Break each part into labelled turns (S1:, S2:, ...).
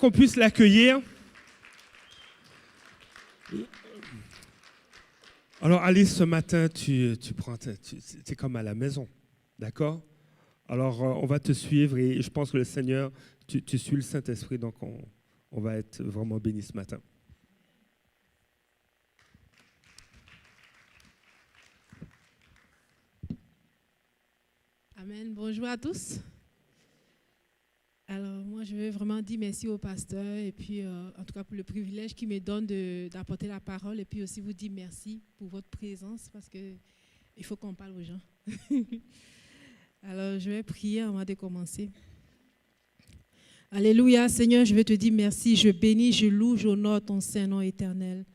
S1: qu'on puisse l'accueillir. Alors Alice, ce matin, tu es comme à la maison, d'accord? Alors on va te suivre et je pense que le Seigneur, tu suis le Saint-Esprit, donc on va être vraiment bénis ce matin.
S2: Amen. Bonjour à tous. Alors, moi, je veux vraiment dire merci au pasteur et puis, en tout cas, pour le privilège qu'il me donne d'apporter la parole et puis aussi vous dire merci pour votre présence parce qu'il faut qu'on parle aux gens. Alors, je vais prier avant de commencer. Alléluia, Seigneur, je veux te dire merci. Je bénis, je loue, j'honore ton Saint-Nom éternel.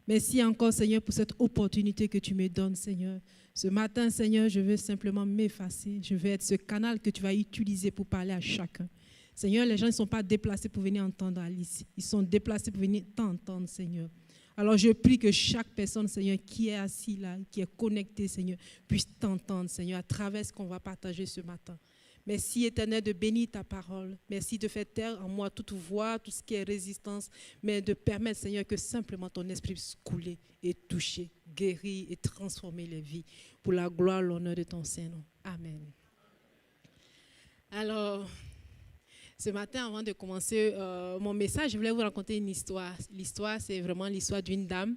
S2: Merci encore, Seigneur, pour cette opportunité que tu me donnes, Seigneur. Ce matin, Seigneur, je veux simplement m'effacer. Je veux être ce canal que tu vas utiliser pour parler à chacun. Seigneur, les gens ne sont pas déplacés pour venir entendre Alice. Ils sont déplacés pour venir t'entendre, Seigneur. Alors, je prie que chaque personne, Seigneur, qui est assis là, qui est connectée, Seigneur, puisse t'entendre, Seigneur, à travers ce qu'on va partager ce matin. Merci, Éternel, de bénir ta parole. Merci de faire taire en moi toute voix, tout ce qui est résistance, mais de permettre, Seigneur, que simplement ton esprit puisse couler et toucher, guérir et transformer les vies pour la gloire, l'honneur de ton Saint-Nom. Amen. Alors, ce matin, avant de commencer mon message, je voulais vous raconter une histoire. L'histoire, c'est vraiment l'histoire d'une dame.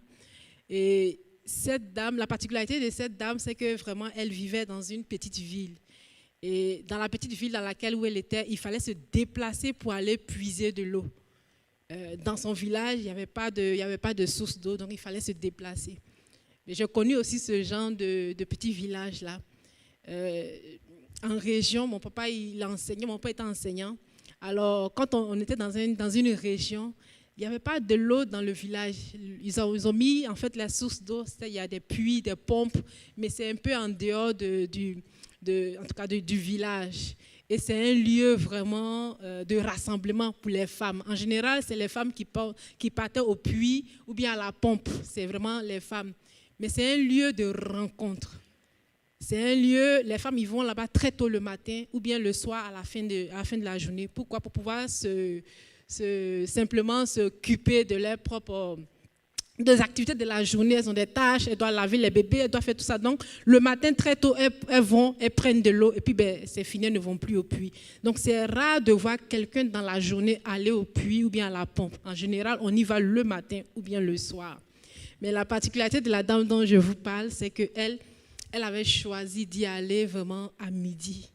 S2: Et cette dame, la particularité de cette dame, c'est que vraiment, elle vivait dans une petite ville. Et dans la petite ville dans laquelle où elle était, il fallait se déplacer pour aller puiser de l'eau. Dans son village, il n'y avait pas de source d'eau, donc il fallait se déplacer. Mais j'ai connu aussi ce genre de petit village-là. En région, mon papa il enseignait, mon père était enseignant. Alors, quand on était dans une région, il n'y avait pas de l'eau dans le village. Ils ont mis en fait la source d'eau, il y a des puits, des pompes, mais c'est un peu en dehors du village. Et c'est un lieu vraiment de rassemblement pour les femmes. En général, c'est les femmes qui partaient au puits ou bien à la pompe. C'est vraiment les femmes. Mais c'est un lieu de rencontre. C'est un lieu, les femmes ils vont là-bas très tôt le matin ou bien le soir à la fin de la journée. Pourquoi? Pour pouvoir simplement s'occuper de leurs propres des activités de la journée. Elles ont des tâches, elles doivent laver les bébés, elles doivent faire tout ça. Donc, le matin, très tôt, elles prennent de l'eau et puis c'est fini, elles ne vont plus au puits. Donc, c'est rare de voir quelqu'un dans la journée aller au puits ou bien à la pompe. En général, on y va le matin ou bien le soir. Mais la particularité de la dame dont je vous parle, c'est qu'elle avait choisi d'y aller vraiment à midi.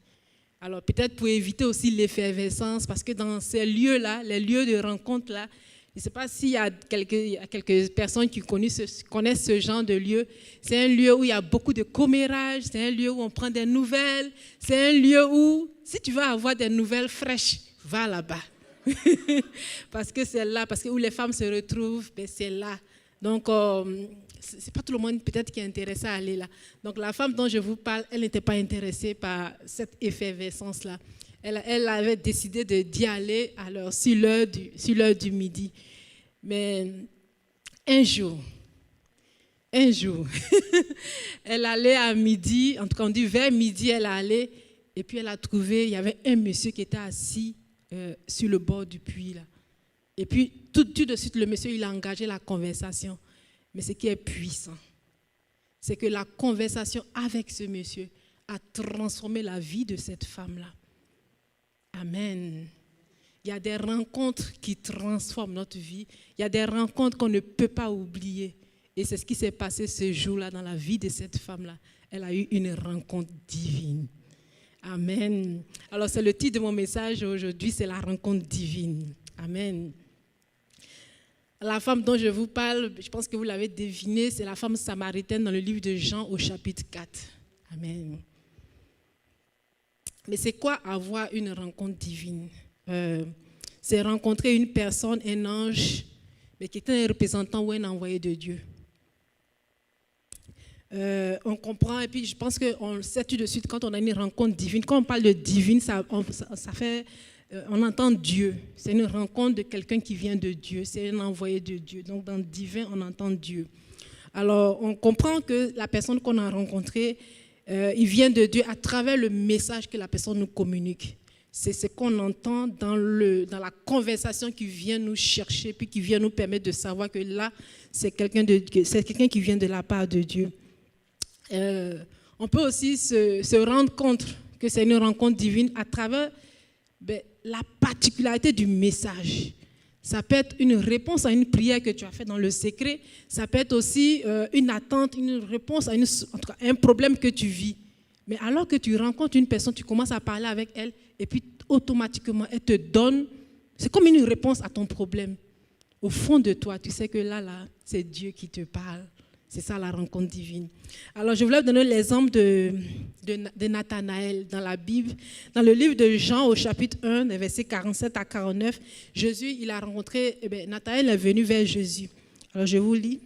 S2: Alors, peut-être pour éviter aussi l'effervescence, parce que dans ces lieux-là, les lieux de rencontre-là, je ne sais pas s'il y a quelques personnes qui connaissent ce genre de lieu. C'est un lieu où il y a beaucoup de commérages, c'est un lieu où on prend des nouvelles, c'est un lieu où, si tu veux avoir des nouvelles fraîches, va là-bas. Parce que c'est là, où les femmes se retrouvent, c'est là. Donc, ce n'est pas tout le monde peut-être qui est intéressé à aller là. Donc, la femme dont je vous parle, elle n'était pas intéressée par cette effervescence-là. Elle avait décidé d'y aller alors, sur l'heure du midi. Mais un jour, elle allait à midi, en tout cas on dit vers midi, elle allait, et puis elle a trouvé, il y avait un monsieur qui était assis sur le bord du puits. Là. Et puis tout de suite, le monsieur, il a engagé la conversation. Mais ce qui est puissant, c'est que la conversation avec ce monsieur a transformé la vie de cette femme-là. Amen. Il y a des rencontres qui transforment notre vie. Il y a des rencontres qu'on ne peut pas oublier. Et c'est ce qui s'est passé ce jour-là dans la vie de cette femme-là. Elle a eu une rencontre divine. Amen. Alors c'est le titre de mon message aujourd'hui, c'est la rencontre divine. Amen. La femme dont je vous parle, je pense que vous l'avez deviné, c'est la femme samaritaine dans le livre de Jean au chapitre 4. Amen. Mais c'est quoi avoir une rencontre divine? C'est rencontrer une personne, un ange, mais qui est un représentant ou un envoyé de Dieu. On comprend, et puis je pense qu'on le sait tout de suite quand on a une rencontre divine. Quand on parle de divine, on entend Dieu. C'est une rencontre de quelqu'un qui vient de Dieu. C'est un envoyé de Dieu. Donc dans divin, on entend Dieu. Alors on comprend que la personne qu'on a rencontrée, il vient de Dieu à travers le message que la personne nous communique. C'est ce qu'on entend dans la conversation qui vient nous chercher, puis qui vient nous permettre de savoir que là, c'est quelqu'un qui vient de la part de Dieu. On peut aussi se rendre compte que c'est une rencontre divine à travers la particularité du message. Ça peut être une réponse à une prière que tu as faite dans le secret. Ça peut être aussi une attente, une réponse à un problème que tu vis. Mais alors que tu rencontres une personne, tu commences à parler avec elle et puis automatiquement, elle te donne, c'est comme une réponse à ton problème. Au fond de toi, tu sais que là, c'est Dieu qui te parle. C'est ça la rencontre divine. Alors, je voulais vous donner l'exemple de Nathanaël dans la Bible. Dans le livre de Jean, au chapitre 1, des versets 47 à 49, Jésus, il a rencontré, Nathanaël est venu vers Jésus. Alors, je vous lis.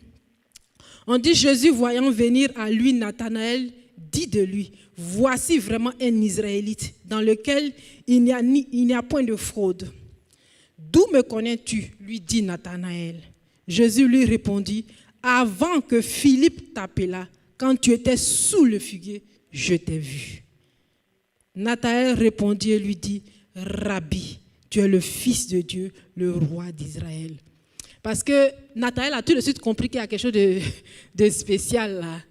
S2: On dit, Jésus, voyant venir à lui Nathanaël, dit de lui, voici vraiment un Israélite dans lequel il n'y a point de fraude. D'où me connais-tu? Lui dit Nathanaël. Jésus lui répondit, avant que Philippe t'appela, quand tu étais sous le figuier, je t'ai vu. Nathanaël répondit et lui dit, Rabbi, tu es le Fils de Dieu, le roi d'Israël. Parce que Nathanaël a tout de suite compris qu'il y a quelque chose de spécial là.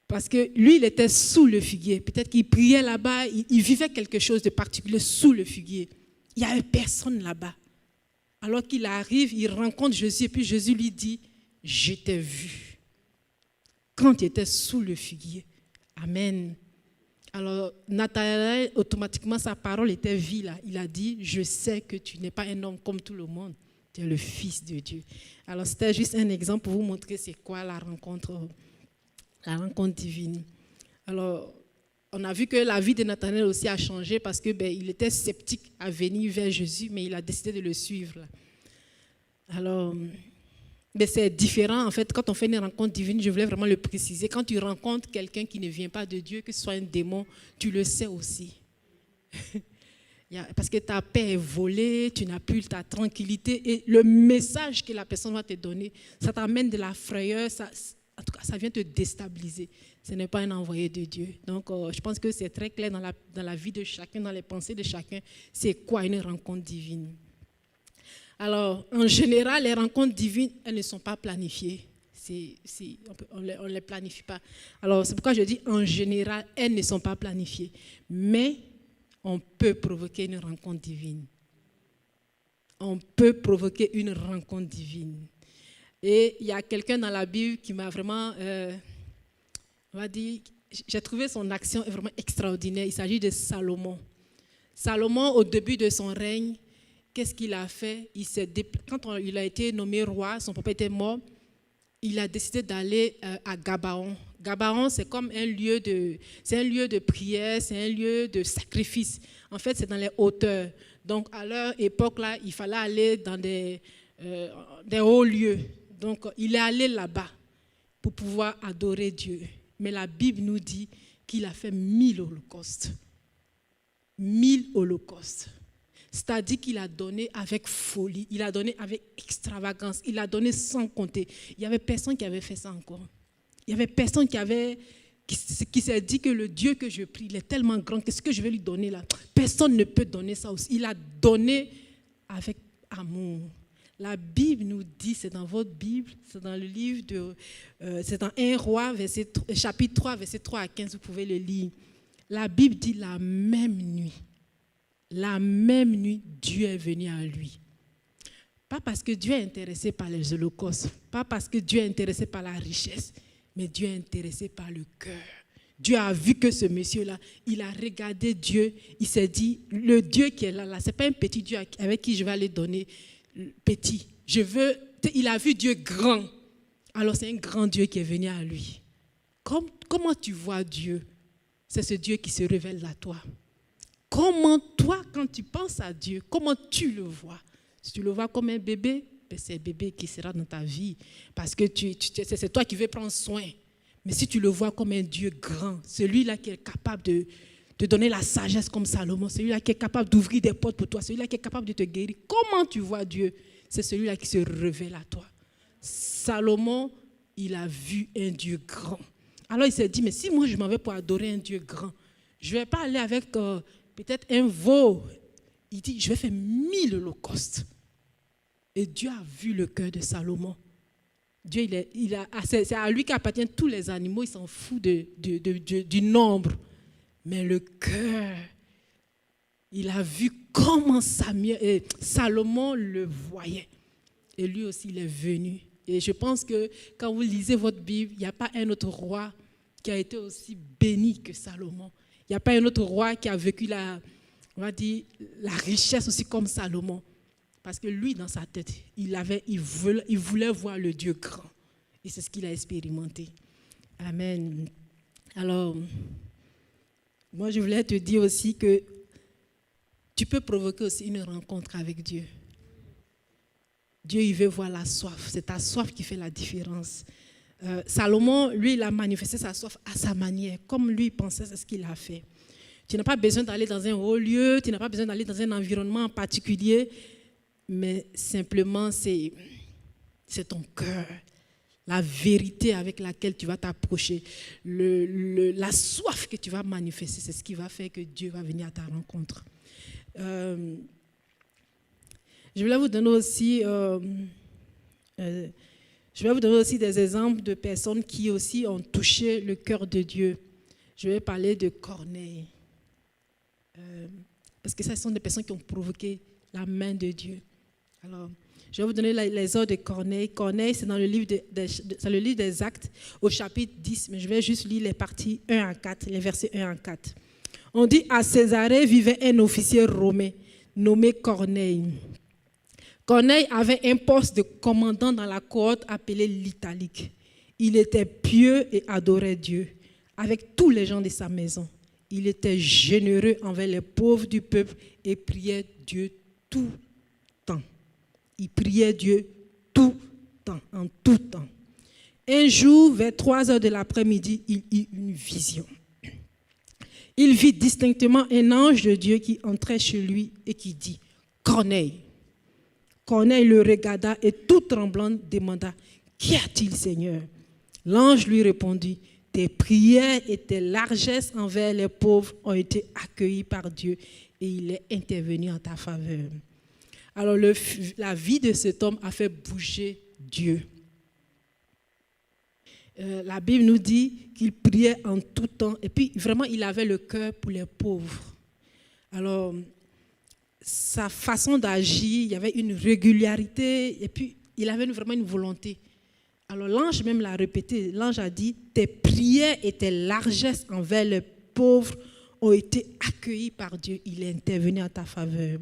S2: Parce que lui, il était sous le figuier. Peut-être qu'il priait là-bas, il vivait quelque chose de particulier sous le figuier. Il n'y avait personne là-bas. Alors qu'il arrive, il rencontre Jésus et puis Jésus lui dit, je t'ai vu quand tu étais sous le figuier. Amen. Alors, Nathanaël, automatiquement, sa parole était vie là. Il a dit, je sais que tu n'es pas un homme comme tout le monde. Tu es le Fils de Dieu. Alors, c'était juste un exemple pour vous montrer c'est quoi la rencontre divine. Alors, on a vu que la vie de Nathanaël aussi a changé parce que il était sceptique à venir vers Jésus, mais il a décidé de le suivre. Là. Alors, c'est différent, en fait, quand on fait une rencontre divine, je voulais vraiment le préciser. Quand tu rencontres quelqu'un qui ne vient pas de Dieu, que ce soit un démon, tu le sais aussi. Parce que ta paix est volée, tu n'as plus ta tranquillité et le message que la personne va te donner, ça t'amène de la frayeur, en tout cas, ça vient te déstabiliser. Ce n'est pas un envoyé de Dieu. Donc, je pense que c'est très clair dans la vie de chacun, dans les pensées de chacun, c'est quoi une rencontre divine. Alors, en général, les rencontres divines, elles ne sont pas planifiées. On ne les planifie pas. Alors, c'est pourquoi je dis en général, elles ne sont pas planifiées. Mais on peut provoquer une rencontre divine. On peut provoquer une rencontre divine. Et il y a quelqu'un dans la Bible qui m'a vraiment, on va dire, j'ai trouvé son action vraiment extraordinaire. Il s'agit de Salomon. Salomon, au début de son règne, qu'est-ce qu'il a fait? Quand il a été nommé roi, son papa était mort, il a décidé d'aller à Gabaon. Gabaon, c'est comme un lieu de prière, c'est un lieu de sacrifice. En fait, c'est dans les hauteurs. Donc, à leur époque, là, il fallait aller dans des hauts lieux. Donc, il est allé là-bas pour pouvoir adorer Dieu. Mais la Bible nous dit qu'il a fait 1000 holocaustes. 1000 holocaustes. C'est-à-dire qu'il a donné avec folie, il a donné avec extravagance, il a donné sans compter. Il n'y avait personne qui avait fait ça encore. Il n'y avait personne qui s'est dit que le Dieu que je prie, il est tellement grand, qu'est-ce que je vais lui donner là? Personne ne peut donner ça aussi. Il a donné avec amour. La Bible nous dit, c'est dans votre Bible, c'est dans le livre c'est dans 1 Roi, chapitre 3, verset 3 à 15, vous pouvez le lire. La Bible dit la même nuit, Dieu est venu à lui. Pas parce que Dieu est intéressé par les holocaustes, pas parce que Dieu est intéressé par la richesse, mais Dieu est intéressé par le cœur. Dieu a vu que ce monsieur-là, il a regardé Dieu, il s'est dit, le Dieu qui est là, ce n'est pas un petit Dieu avec qui je vais aller donner petit. Il a vu Dieu grand. Alors c'est un grand Dieu qui est venu à lui. Comment tu vois Dieu? C'est ce Dieu qui se révèle à toi. Comment toi, quand tu penses à Dieu, comment tu le vois? Si tu le vois comme un bébé, c'est un bébé qui sera dans ta vie. Parce que c'est toi qui veux prendre soin. Mais si tu le vois comme un Dieu grand, celui-là qui est capable de donner la sagesse comme Salomon, celui-là qui est capable d'ouvrir des portes pour toi, celui-là qui est capable de te guérir, comment tu vois Dieu? C'est celui-là qui se révèle à toi. Salomon, il a vu un Dieu grand. Alors il s'est dit, mais si moi je m'en vais pour adorer un Dieu grand, je ne vais pas aller avec peut-être un veau. Il dit, je vais faire 1000 holocaustes. Et Dieu a vu le cœur de Salomon. Dieu, c'est à lui qu'appartiennent tous les animaux, il s'en fout du nombre. Mais le cœur, il a vu comment Salomon le voyait. Et lui aussi, il est venu. Et je pense que quand vous lisez votre Bible, il n'y a pas un autre roi qui a été aussi béni que Salomon. Il n'y a pas un autre roi qui a vécu la richesse aussi comme Salomon. Parce que lui, dans sa tête, il voulait voir le Dieu grand. Et c'est ce qu'il a expérimenté. Amen. Alors, moi, je voulais te dire aussi que tu peux provoquer aussi une rencontre avec Dieu. Dieu, il veut voir la soif. C'est ta soif qui fait la différence. Salomon, lui, il a manifesté sa soif à sa manière. Comme lui, il pensait, c'est ce qu'il a fait. Tu n'as pas besoin d'aller dans un haut lieu, tu n'as pas besoin d'aller dans un environnement particulier, mais simplement, c'est ton cœur, la vérité avec laquelle tu vas t'approcher, la soif que tu vas manifester, c'est ce qui va faire que Dieu va venir à ta rencontre. Je voulais vous donner aussi, des exemples de personnes qui aussi ont touché le cœur de Dieu. Je vais parler de Corneille. Parce que ce sont des personnes qui ont provoqué la main de Dieu. Alors, je vais vous donner les ordres de Corneille. Corneille, c'est dans le livre des Actes, au chapitre 10, mais je vais juste lire les parties 1 à 4, les versets 1 à 4. On dit, à Césarée vivait un officier romain nommé Corneille. Corneille avait un poste de commandant dans la cohorte appelée l'Italique. Il était pieux et adorait Dieu, avec tous les gens de sa maison. Il était généreux envers les pauvres du peuple et priait Dieu tout temps. Il priait Dieu tout temps, en tout temps. Un jour, vers 3 heures de l'après-midi, il eut une vision. Il vit distinctement un ange de Dieu qui entrait chez lui et qui dit « Corneille ». Corneille le regarda et tout tremblant demanda « Qu'y a-t-il, Seigneur ?» L'ange lui répondit « Tes prières et tes largesses envers les pauvres ont été accueillies par Dieu et il est intervenu en ta faveur. » Alors la vie de cet homme a fait bouger Dieu. La Bible nous dit qu'il priait en tout temps et puis vraiment il avait le cœur pour les pauvres. Alors sa façon d'agir, il y avait une régularité et puis il avait vraiment une volonté. Alors l'ange même l'a répété, l'ange a dit « Tes prières et tes largesses envers les pauvres ont été accueillies par Dieu, il est intervenu en ta faveur. »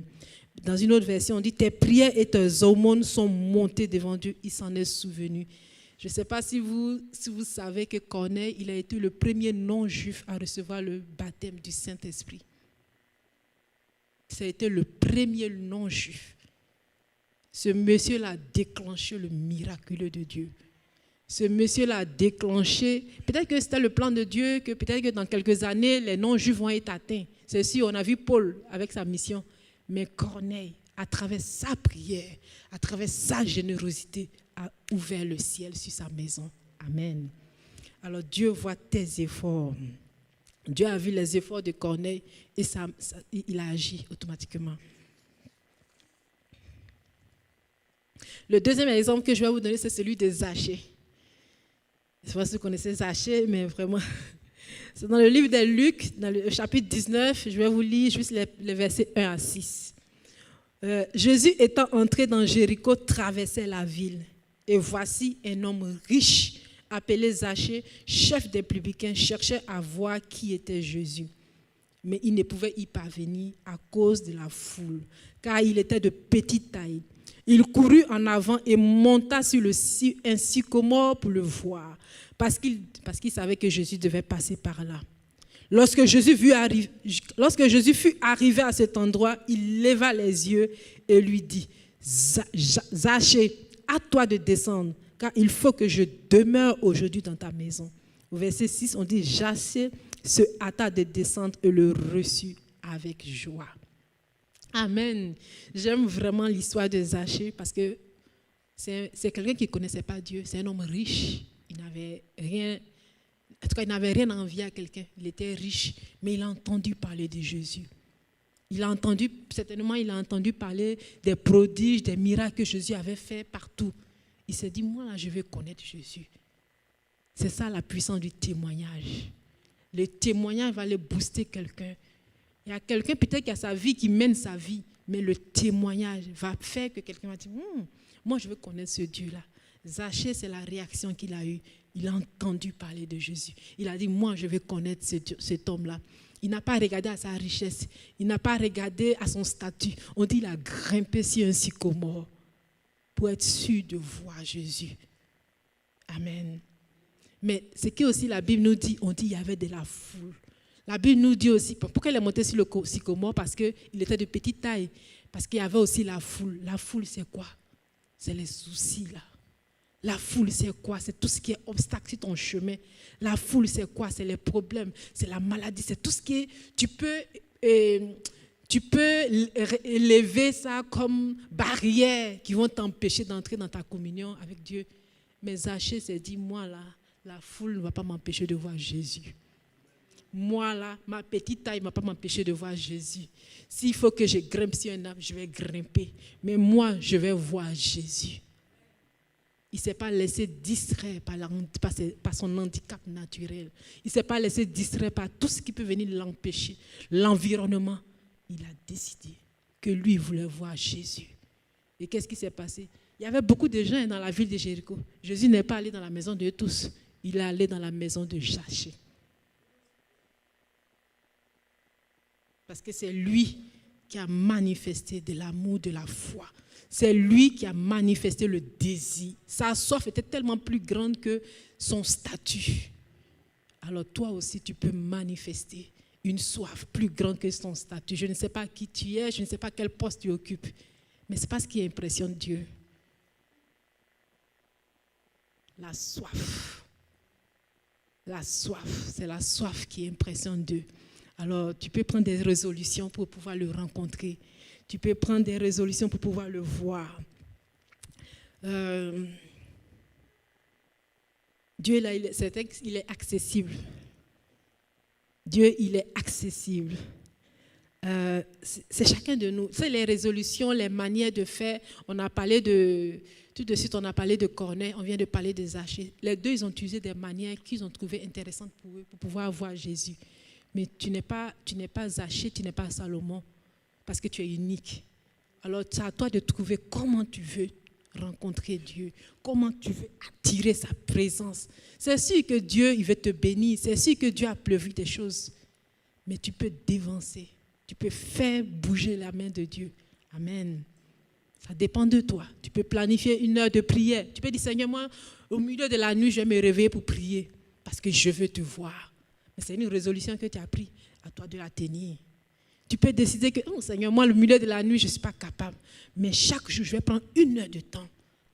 S2: Dans une autre version, on dit « Tes prières et tes aumônes sont montées devant Dieu, il s'en est souvenu. » Je ne sais pas si vous savez que Corneille, il a été le premier non-juif à recevoir le baptême du Saint-Esprit. Ça a été le premier non-juif. Ce monsieur-là a déclenché le miraculeux de Dieu. Ce monsieur-là a déclenché, peut-être que c'était le plan de Dieu, que peut-être que dans quelques années, les non-juifs vont être atteints. C'est sûr, on a vu Paul avec sa mission. Mais Corneille, à travers sa prière, à travers sa générosité, a ouvert le ciel sur sa maison. Amen. Alors Dieu voit tes efforts. Dieu a vu les efforts de Corneille et il a agi automatiquement. Le deuxième exemple que je vais vous donner, c'est celui de Zachée. Je ne sais pas si vous connaissez Zachée, mais vraiment, c'est dans le livre de Luc, dans le chapitre 19, je vais vous lire juste les versets 1 à 6. Jésus étant entré dans Jéricho, traversait la ville. Et voici un homme riche, appelé Zachée, chef des publicains, cherchait à voir qui était Jésus. Mais il ne pouvait y parvenir à cause de la foule, car il était de petite taille. Il courut en avant et monta sur un sycomore pour le voir, parce qu'il savait que Jésus devait passer par là. Lorsque Jésus fut arrivé à cet endroit, il leva les yeux et lui dit « Zachée, à toi de descendre, car il faut que je demeure aujourd'hui dans ta maison. » Au verset 6, on dit « Zachée se hâta de descendre et le reçut avec joie. » Amen. J'aime vraiment l'histoire de Zachée parce que c'est quelqu'un qui ne connaissait pas Dieu. C'est un homme riche. Il n'avait rien, en tout cas, il n'avait rien à envier à quelqu'un. Il était riche, mais il a entendu parler de Jésus. Certainement, il a entendu parler des prodiges, des miracles que Jésus avait fait partout. Il s'est dit, moi là, je vais connaître Jésus. C'est ça la puissance du témoignage. Le témoignage va aller booster quelqu'un. Il y a quelqu'un peut-être qui a sa vie, qui mène sa vie, mais le témoignage va faire que quelqu'un va dire, moi je veux connaître ce Dieu-là. Zachée, c'est la réaction qu'il a eue. Il a entendu parler de Jésus. Il a dit, moi je veux connaître cet homme-là. Il n'a pas regardé à sa richesse. Il n'a pas regardé à son statut. On dit qu'il a grimpé sur un sycomore pour être sûr de voir Jésus. Amen. Mais ce que aussi la Bible nous dit, on dit qu'il y avait de la foule. La Bible nous dit aussi, pourquoi il est monté sur le sycomore? Parce qu'il était de petite taille. Parce qu'il y avait aussi la foule. La foule, c'est quoi? C'est les soucis là. La foule, c'est quoi? C'est tout ce qui est obstacle sur ton chemin. La foule, c'est quoi? C'est les problèmes, c'est la maladie, c'est tout ce qui est... Tu peux élever ça comme barrière qui vont t'empêcher d'entrer dans ta communion avec Dieu. Mais Zachée s'est dit, moi là, la foule ne va pas m'empêcher de voir Jésus. Moi là, ma petite taille ne va pas m'empêcher de voir Jésus. S'il faut que je grimpe sur un arbre, je vais grimper. Mais moi, je vais voir Jésus. Il ne s'est pas laissé distraire par son handicap naturel. Il ne s'est pas laissé distraire par tout ce qui peut venir l'empêcher. L'environnement. Il a décidé que lui voulait voir Jésus. Et qu'est-ce qui s'est passé? Il y avait beaucoup de gens dans la ville de Jéricho. Jésus n'est pas allé dans la maison de tous. Il est allé dans la maison de Zachée. Parce que c'est lui qui a manifesté de l'amour, de la foi. C'est lui qui a manifesté le désir. Sa soif était tellement plus grande que son statut. Alors toi aussi, tu peux manifester une soif plus grande que son statut. Je ne sais pas qui tu es, je ne sais pas quel poste tu occupes, mais c'est pas ce qui impressionne Dieu. La soif. La soif, c'est la soif qui impressionne Dieu. Alors, tu peux prendre des résolutions pour pouvoir le rencontrer. Tu peux prendre des résolutions pour pouvoir le voir. Dieu, là, il est accessible. Dieu, il est accessible. C'est chacun de nous. C'est les résolutions, les manières de faire. On a parlé tout de suite, on a parlé de Corneille, on vient de parler de Zachée. Les deux, ils ont utilisé des manières qu'ils ont trouvées intéressantes pour eux, pour pouvoir voir Jésus. Mais tu n'es pas Zachée, tu n'es pas Salomon, parce que tu es unique. Alors, c'est à toi de trouver comment tu veux rencontrer Dieu, comment tu veux attirer sa présence. C'est sûr que Dieu, il veut te bénir, c'est sûr que Dieu a prévu des choses, mais tu peux dévancer, tu peux faire bouger la main de Dieu. Amen. Ça dépend de toi. Tu peux planifier une heure de prière. Tu peux dire, Seigneur, moi, au milieu de la nuit, je vais me réveiller pour prier, parce que je veux te voir. Mais c'est une résolution que tu as prise, à toi de la tenir. Tu peux décider que, oh Seigneur, moi, le milieu de la nuit, je ne suis pas capable. Mais chaque jour, je vais prendre une heure de temps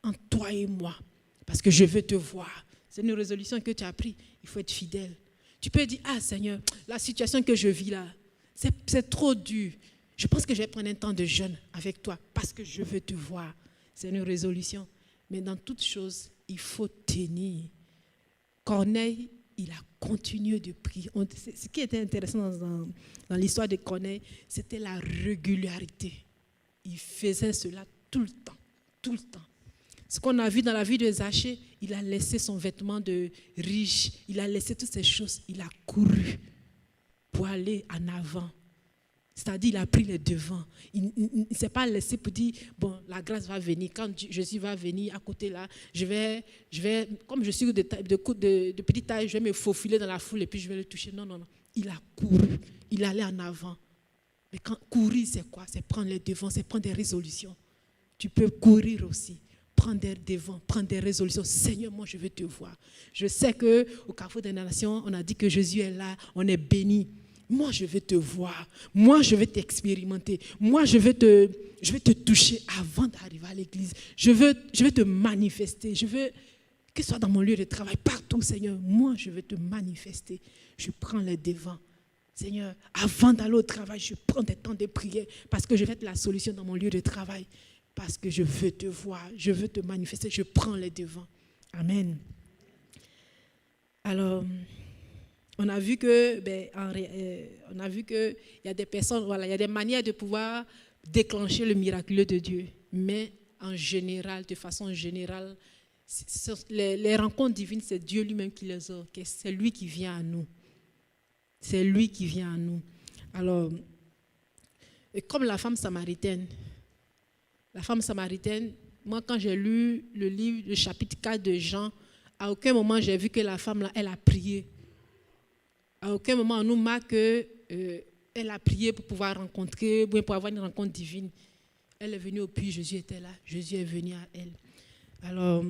S2: entre toi et moi, parce que je veux te voir. C'est une résolution que tu as prise. Il faut être fidèle. Tu peux dire, ah Seigneur, la situation que je vis là, c'est trop dur. Je pense que je vais prendre un temps de jeûne avec toi, parce que je veux te voir. C'est une résolution. Mais dans toute chose, il faut tenir. Corneille, il a continué de prier. Ce qui était intéressant dans l'histoire de Corneille, c'était la régularité. Il faisait cela tout le temps, tout le temps. Ce qu'on a vu dans la vie de Zachée, il a laissé son vêtement de riche, il a laissé toutes ces choses, il a couru pour aller en avant. C'est-à-dire, il a pris les devants. Il ne s'est pas laissé pour dire, bon, la grâce va venir. Quand Jésus va venir à côté là, je vais comme je suis de petite taille, je vais me faufiler dans la foule et puis je vais le toucher. Non, non, non. Il a couru. Il allait en avant. Mais courir, c'est quoi? C'est prendre les devants, c'est prendre des résolutions. Tu peux courir aussi. Prendre des devants, prendre des résolutions. Seigneur, moi, je veux te voir. Je sais qu'au Carrefour des Nations, on a dit que Jésus est là, on est béni. Moi, je veux te voir. Moi, je veux t'expérimenter. Moi, je veux te toucher avant d'arriver à l'église. Je veux te manifester. Je veux que ce soit dans mon lieu de travail, partout, Seigneur. Moi, je veux te manifester. Je prends les devants. Seigneur, avant d'aller au travail, je prends des temps de prière parce que je vais être la solution dans mon lieu de travail. Parce que je veux te voir. Je veux te manifester. Je prends les devants. Amen. Alors, On a vu que, il y a des personnes, voilà, il y a des manières de pouvoir déclencher le miraculeux de Dieu. Mais en général, de façon générale, les rencontres divines, c'est Dieu lui-même qui les offre. C'est lui qui vient à nous. C'est lui qui vient à nous. Alors, et comme la femme samaritaine, moi quand j'ai lu le livre, le chapitre 4 de Jean, à aucun moment j'ai vu que la femme là, elle a prié. À aucun moment on nous marque qu'elle a prié pour pouvoir rencontrer, pour avoir une rencontre divine. Elle est venue au puits, Jésus était là, Jésus est venu à elle. Alors,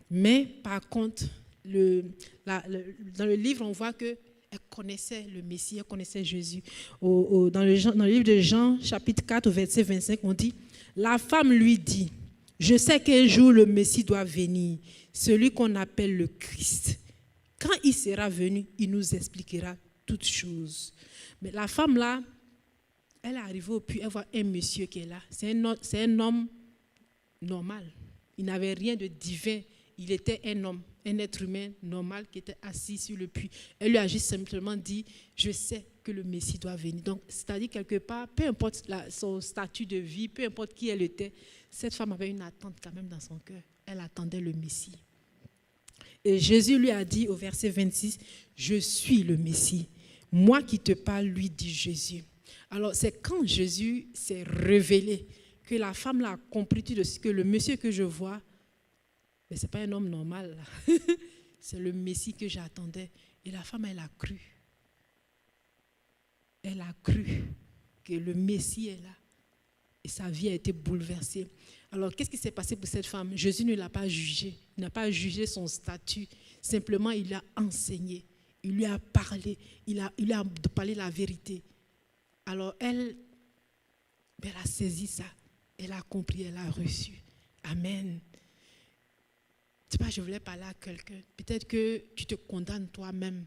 S2: mais par contre, dans le livre, on voit qu'elle connaissait le Messie, elle connaissait Jésus. Dans le livre de Jean, chapitre 4, verset 25, on dit, la femme lui dit, je sais qu'un jour le Messie doit venir, celui qu'on appelle le Christ. Quand il sera venu, il nous expliquera toutes choses. Mais la femme là, elle est arrivée au puits, elle voit un monsieur qui est là. C'est un homme normal. Il n'avait rien de divin. Il était un homme, un être humain normal qui était assis sur le puits. Elle lui a juste simplement dit, je sais que le Messie doit venir. Donc, c'est-à-dire quelque part, peu importe son statut de vie, peu importe qui elle était, cette femme avait une attente quand même dans son cœur. Elle attendait le Messie. Et Jésus lui a dit au verset 26, je suis le Messie. Moi qui te parle, lui dit Jésus. Alors, c'est quand Jésus s'est révélé que la femme l'a compris de ce que le monsieur que je vois, mais ce n'est pas un homme normal. C'est le Messie que j'attendais. Et la femme, elle a cru. Elle a cru que le Messie est là. Et sa vie a été bouleversée. Alors, qu'est-ce qui s'est passé pour cette femme? Jésus ne l'a pas jugée. Il n'a pas jugé son statut. Simplement, il l'a enseigné. Il lui a parlé. Il a parlé la vérité. Alors, elle a saisi ça. Elle a compris, elle a reçu. Amen. Je ne sais pas, je voulais parler à quelqu'un. Peut-être que tu te condamnes toi-même.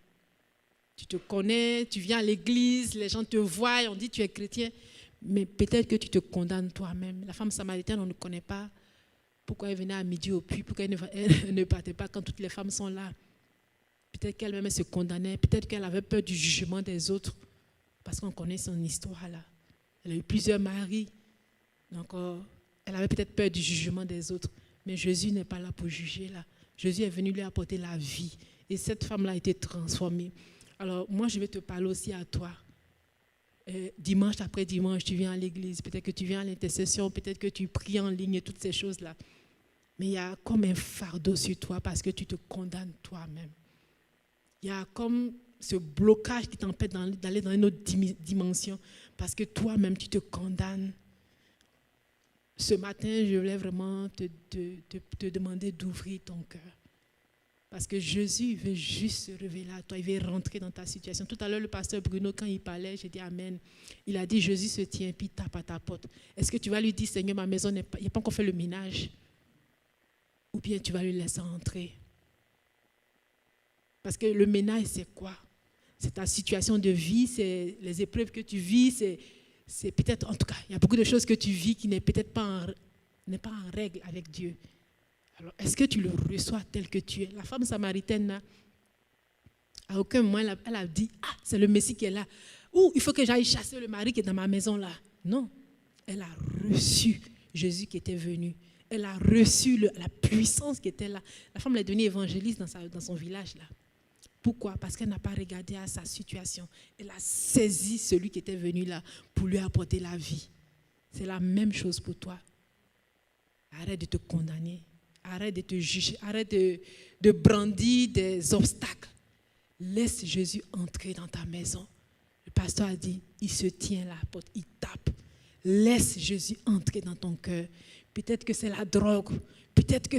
S2: Tu te connais, tu viens à l'église, les gens te voient, on dit tu es chrétien. Mais peut-être que tu te condamnes toi-même. La femme samaritaine, on ne connaît pas pourquoi elle venait à midi au puits, pourquoi elle ne partait pas quand toutes les femmes sont là. Peut-être qu'elle-même se condamnait, peut-être qu'elle avait peur du jugement des autres. Parce qu'on connaît son histoire là. Elle a eu plusieurs maris. Donc, elle avait peut-être peur du jugement des autres. Mais Jésus n'est pas là pour juger là. Jésus est venu lui apporter la vie. Et cette femme-là a été transformée. Alors, moi, je vais te parler aussi à toi. Dimanche après dimanche, tu viens à l'église. Peut-être que tu viens à l'intercession. Peut-être que tu pries en ligne et toutes ces choses-là. Mais il y a comme un fardeau sur toi parce que tu te condamnes toi-même. Il y a comme ce blocage qui t'empêche d'aller dans une autre dimension parce que toi-même, tu te condamnes. Ce matin, je voulais vraiment te demander d'ouvrir ton cœur. Parce que Jésus veut juste se révéler à toi, il veut rentrer dans ta situation. Tout à l'heure, le pasteur Bruno, quand il parlait, j'ai dit Amen. Il a dit, Jésus se tient, puis tape à ta porte. Est-ce que tu vas lui dire, Seigneur, ma maison, il n'a pas encore fait le ménage? Ou bien tu vas lui laisser entrer? Parce que le ménage, c'est quoi? C'est ta situation de vie, c'est les épreuves que tu vis, c'est peut-être, en tout cas, il y a beaucoup de choses que tu vis qui n'est peut-être pas en règle avec Dieu. Alors, est-ce que tu le reçois tel que tu es? La femme samaritaine, là, à aucun moment, elle a dit, ah, c'est le Messie qui est là. Ou il faut que j'aille chasser le mari qui est dans ma maison là. Non, elle a reçu Jésus qui était venu. Elle a reçu la puissance qui était là. La femme est devenue évangéliste dans son village là. Pourquoi? Parce qu'elle n'a pas regardé à sa situation. Elle a saisi celui qui était venu là pour lui apporter la vie. C'est la même chose pour toi. Arrête de te condamner. Arrête de te juger. Arrête de brandir des obstacles. Laisse Jésus entrer dans ta maison. Le pasteur a dit, il se tient à la porte, il tape. Laisse Jésus entrer dans ton cœur. Peut-être que c'est la drogue. Peut-être que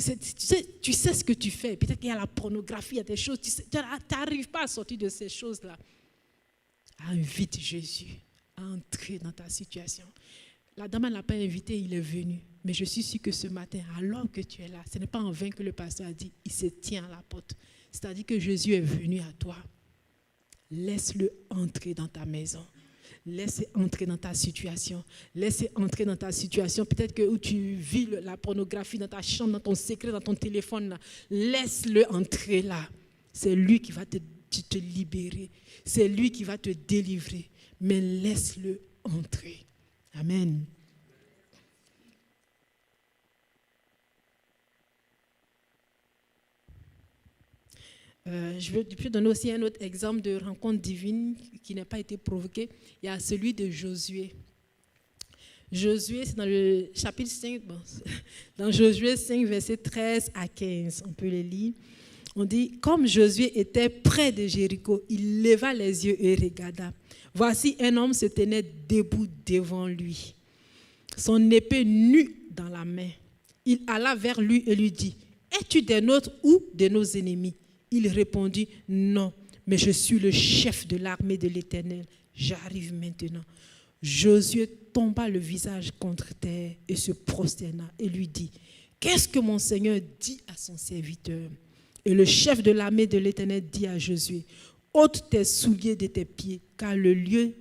S2: tu sais ce que tu fais. Peut-être qu'il y a la pornographie, il y a des choses. Tu n'arrives pas à sortir de ces choses-là. Invite Jésus à entrer dans ta situation. La dame ne l'a pas invité, il est venu. Mais je suis sûre que ce matin, alors que tu es là, ce n'est pas en vain que le pasteur a dit, il se tient à la porte. C'est-à-dire que Jésus est venu à toi. Laisse-le entrer dans ta maison. Laisse-le entrer dans ta situation. Laisse-le entrer dans ta situation. Peut-être que où tu vis la pornographie dans ta chambre, dans ton secret, dans ton téléphone. Laisse-le entrer là. C'est lui qui va te te libérer. C'est lui qui va te délivrer. Mais laisse-le entrer. Amen. Je peux donner aussi un autre exemple de rencontre divine qui n'a pas été provoquée. Il y a celui de Josué. Josué, c'est dans le chapitre 5, dans Josué 5, versets 13 à 15. On peut les lire. On dit, comme Josué était près de Jéricho, il leva les yeux et regarda. Voici un homme se tenait debout devant lui, son épée nue dans la main. Il alla vers lui et lui dit, es-tu des nôtres ou de nos ennemis? Il répondit, non, mais je suis le chef de l'armée de l'Éternel. J'arrive maintenant. Josué tomba le visage contre terre et se prosterna et lui dit, qu'est-ce que mon Seigneur dit à son serviteur? Et le chef de l'armée de l'Éternel dit à Josué, ôte tes souliers de tes pieds, car le lieu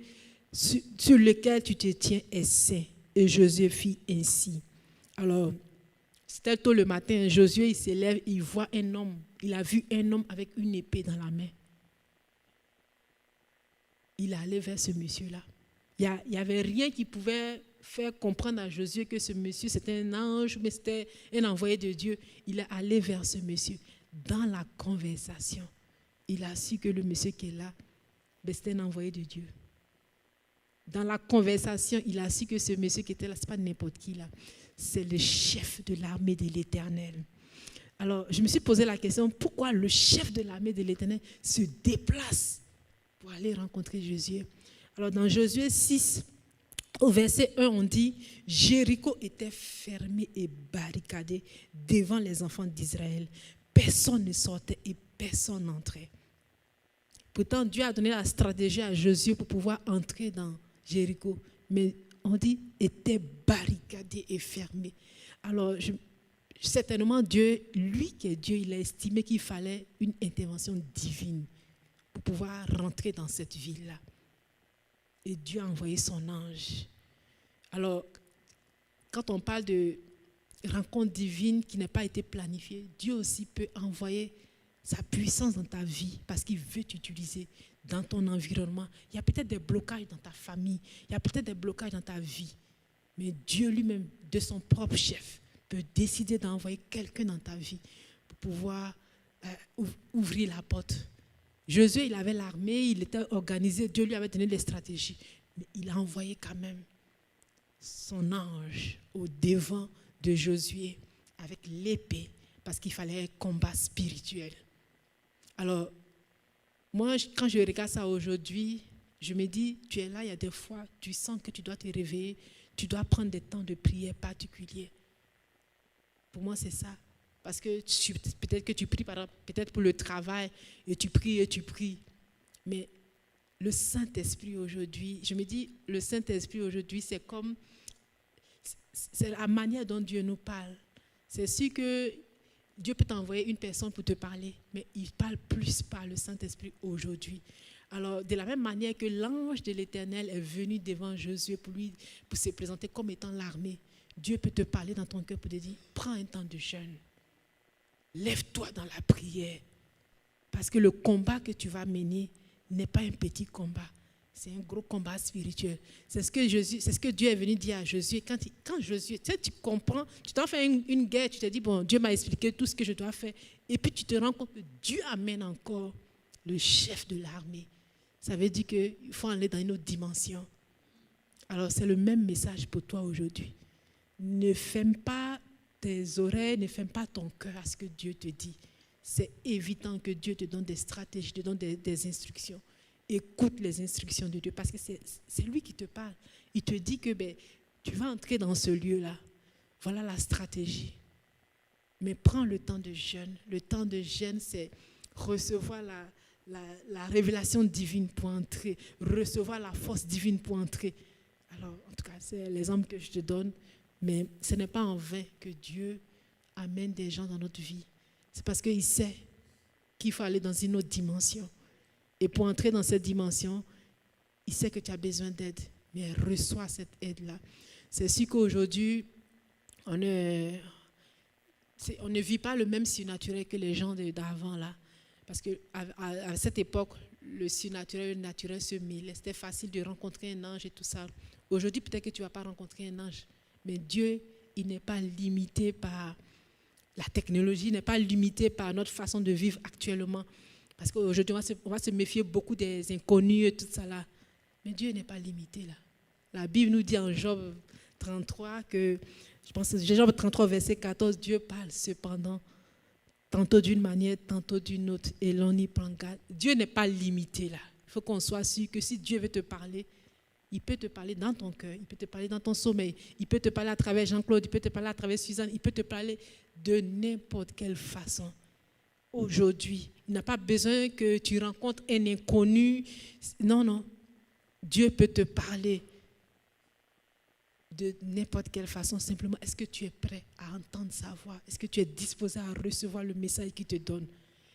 S2: sur lequel tu te tiens est saint. Et Josué fit ainsi. Alors, c'était tôt le matin, Josué il s'élève, il voit un homme. Il a vu un homme avec une épée dans la main. Il est allé vers ce monsieur-là. Il n'y avait rien qui pouvait faire comprendre à Josué que ce monsieur, c'était un ange, mais c'était un envoyé de Dieu. Il est allé vers ce monsieur. Dans la conversation, il a su que le monsieur qui est là, c'était un envoyé de Dieu. Dans la conversation, il a su que ce monsieur qui était là, ce n'est pas n'importe qui là. C'est le chef de l'armée de l'Éternel. Alors, je me suis posé la question, pourquoi le chef de l'armée de l'Éternel se déplace pour aller rencontrer Josué? Alors, dans Josué 6, au verset 1, on dit, Jéricho était fermé et barricadé devant les enfants d'Israël. Personne ne sortait et personne n'entrait. Pourtant, Dieu a donné la stratégie à Josué pour pouvoir entrer dans Jéricho. Mais on dit, était barricadé et fermé. Alors, certainement, Dieu, lui qui est Dieu, il a estimé qu'il fallait une intervention divine pour pouvoir rentrer dans cette ville-là. Et Dieu a envoyé son ange. Alors, quand on parle de rencontre divine qui n'a pas été planifiée, Dieu aussi peut envoyer sa puissance dans ta vie parce qu'il veut t'utiliser dans ton environnement. Il y a peut-être des blocages dans ta famille, il y a peut-être des blocages dans ta vie, mais Dieu lui-même, de son propre chef, peut décider d'envoyer quelqu'un dans ta vie pour pouvoir ouvrir la porte. Josué, il avait l'armée, il était organisé, Dieu lui avait donné les stratégies, mais il a envoyé quand même son ange au devant de Josué avec l'épée parce qu'il fallait un combat spirituel. Alors, moi, quand je regarde ça aujourd'hui, je me dis, tu es là, il y a des fois, tu sens que tu dois te réveiller, tu dois prendre des temps de prière particuliers. Pour moi, c'est ça. Parce que peut-être que tu pries, peut-être pour le travail, et tu pries. Mais le Saint-Esprit aujourd'hui, je me dis, le Saint-Esprit aujourd'hui, c'est la manière dont Dieu nous parle. C'est sûr que Dieu peut t'envoyer une personne pour te parler, mais il parle plus par le Saint-Esprit aujourd'hui. Alors, de la même manière que l'ange de l'Éternel est venu devant Josué pour se présenter comme étant l'armée, Dieu peut te parler dans ton cœur pour te dire, prends un temps de jeûne. Lève-toi dans la prière. Parce que le combat que tu vas mener n'est pas un petit combat. C'est un gros combat spirituel. C'est ce que Dieu est venu dire à Josué. Quand Josué, tu comprends, tu t'en fais une guerre, tu te dis, bon, Dieu m'a expliqué tout ce que je dois faire. Et puis tu te rends compte que Dieu amène encore le chef de l'armée. Ça veut dire qu'il faut aller dans une autre dimension. Alors c'est le même message pour toi aujourd'hui. Ne ferme pas tes oreilles, ne ferme pas ton cœur à ce que Dieu te dit. C'est évident que Dieu te donne des stratégies, te donne des instructions. Écoute les instructions de Dieu parce que c'est lui qui te parle. Il te dit que tu vas entrer dans ce lieu-là. Voilà la stratégie. Mais prends le temps de jeûne. Le temps de jeûne, c'est recevoir la révélation divine pour entrer, recevoir la force divine pour entrer. Alors, en tout cas, c'est l'exemple que je te donne. Mais ce n'est pas en vain que Dieu amène des gens dans notre vie. C'est parce qu'il sait qu'il faut aller dans une autre dimension. Et pour entrer dans cette dimension, il sait que tu as besoin d'aide. Mais reçois cette aide-là. C'est sûr qu'aujourd'hui, on ne vit pas le même surnaturel que les gens d'avant là. Parce qu'à cette époque, le surnaturel et le naturel se mêlaient. C'était facile de rencontrer un ange et tout ça. Aujourd'hui, peut-être que tu ne vas pas rencontrer un ange. Mais Dieu, il n'est pas limité par la technologie, il n'est pas limité par notre façon de vivre actuellement. Parce qu'aujourd'hui, on va se méfier beaucoup des inconnus et tout ça là. Mais Dieu n'est pas limité là. La Bible nous dit en Job 33 que, je pense que Job 33, verset 14, Dieu parle cependant, tantôt d'une manière, tantôt d'une autre, et l'on y prend garde. Dieu n'est pas limité là. Il faut qu'on soit sûr que si Dieu veut te parler, il peut te parler dans ton cœur, il peut te parler dans ton sommeil, il peut te parler à travers Jean-Claude, il peut te parler à travers Suzanne, il peut te parler de n'importe quelle façon. Aujourd'hui, il n'a pas besoin que tu rencontres un inconnu. Non, non. Dieu peut te parler de n'importe quelle façon. Simplement, est-ce que tu es prêt à entendre sa voix? Est-ce que tu es disposé à recevoir le message qu'il te donne?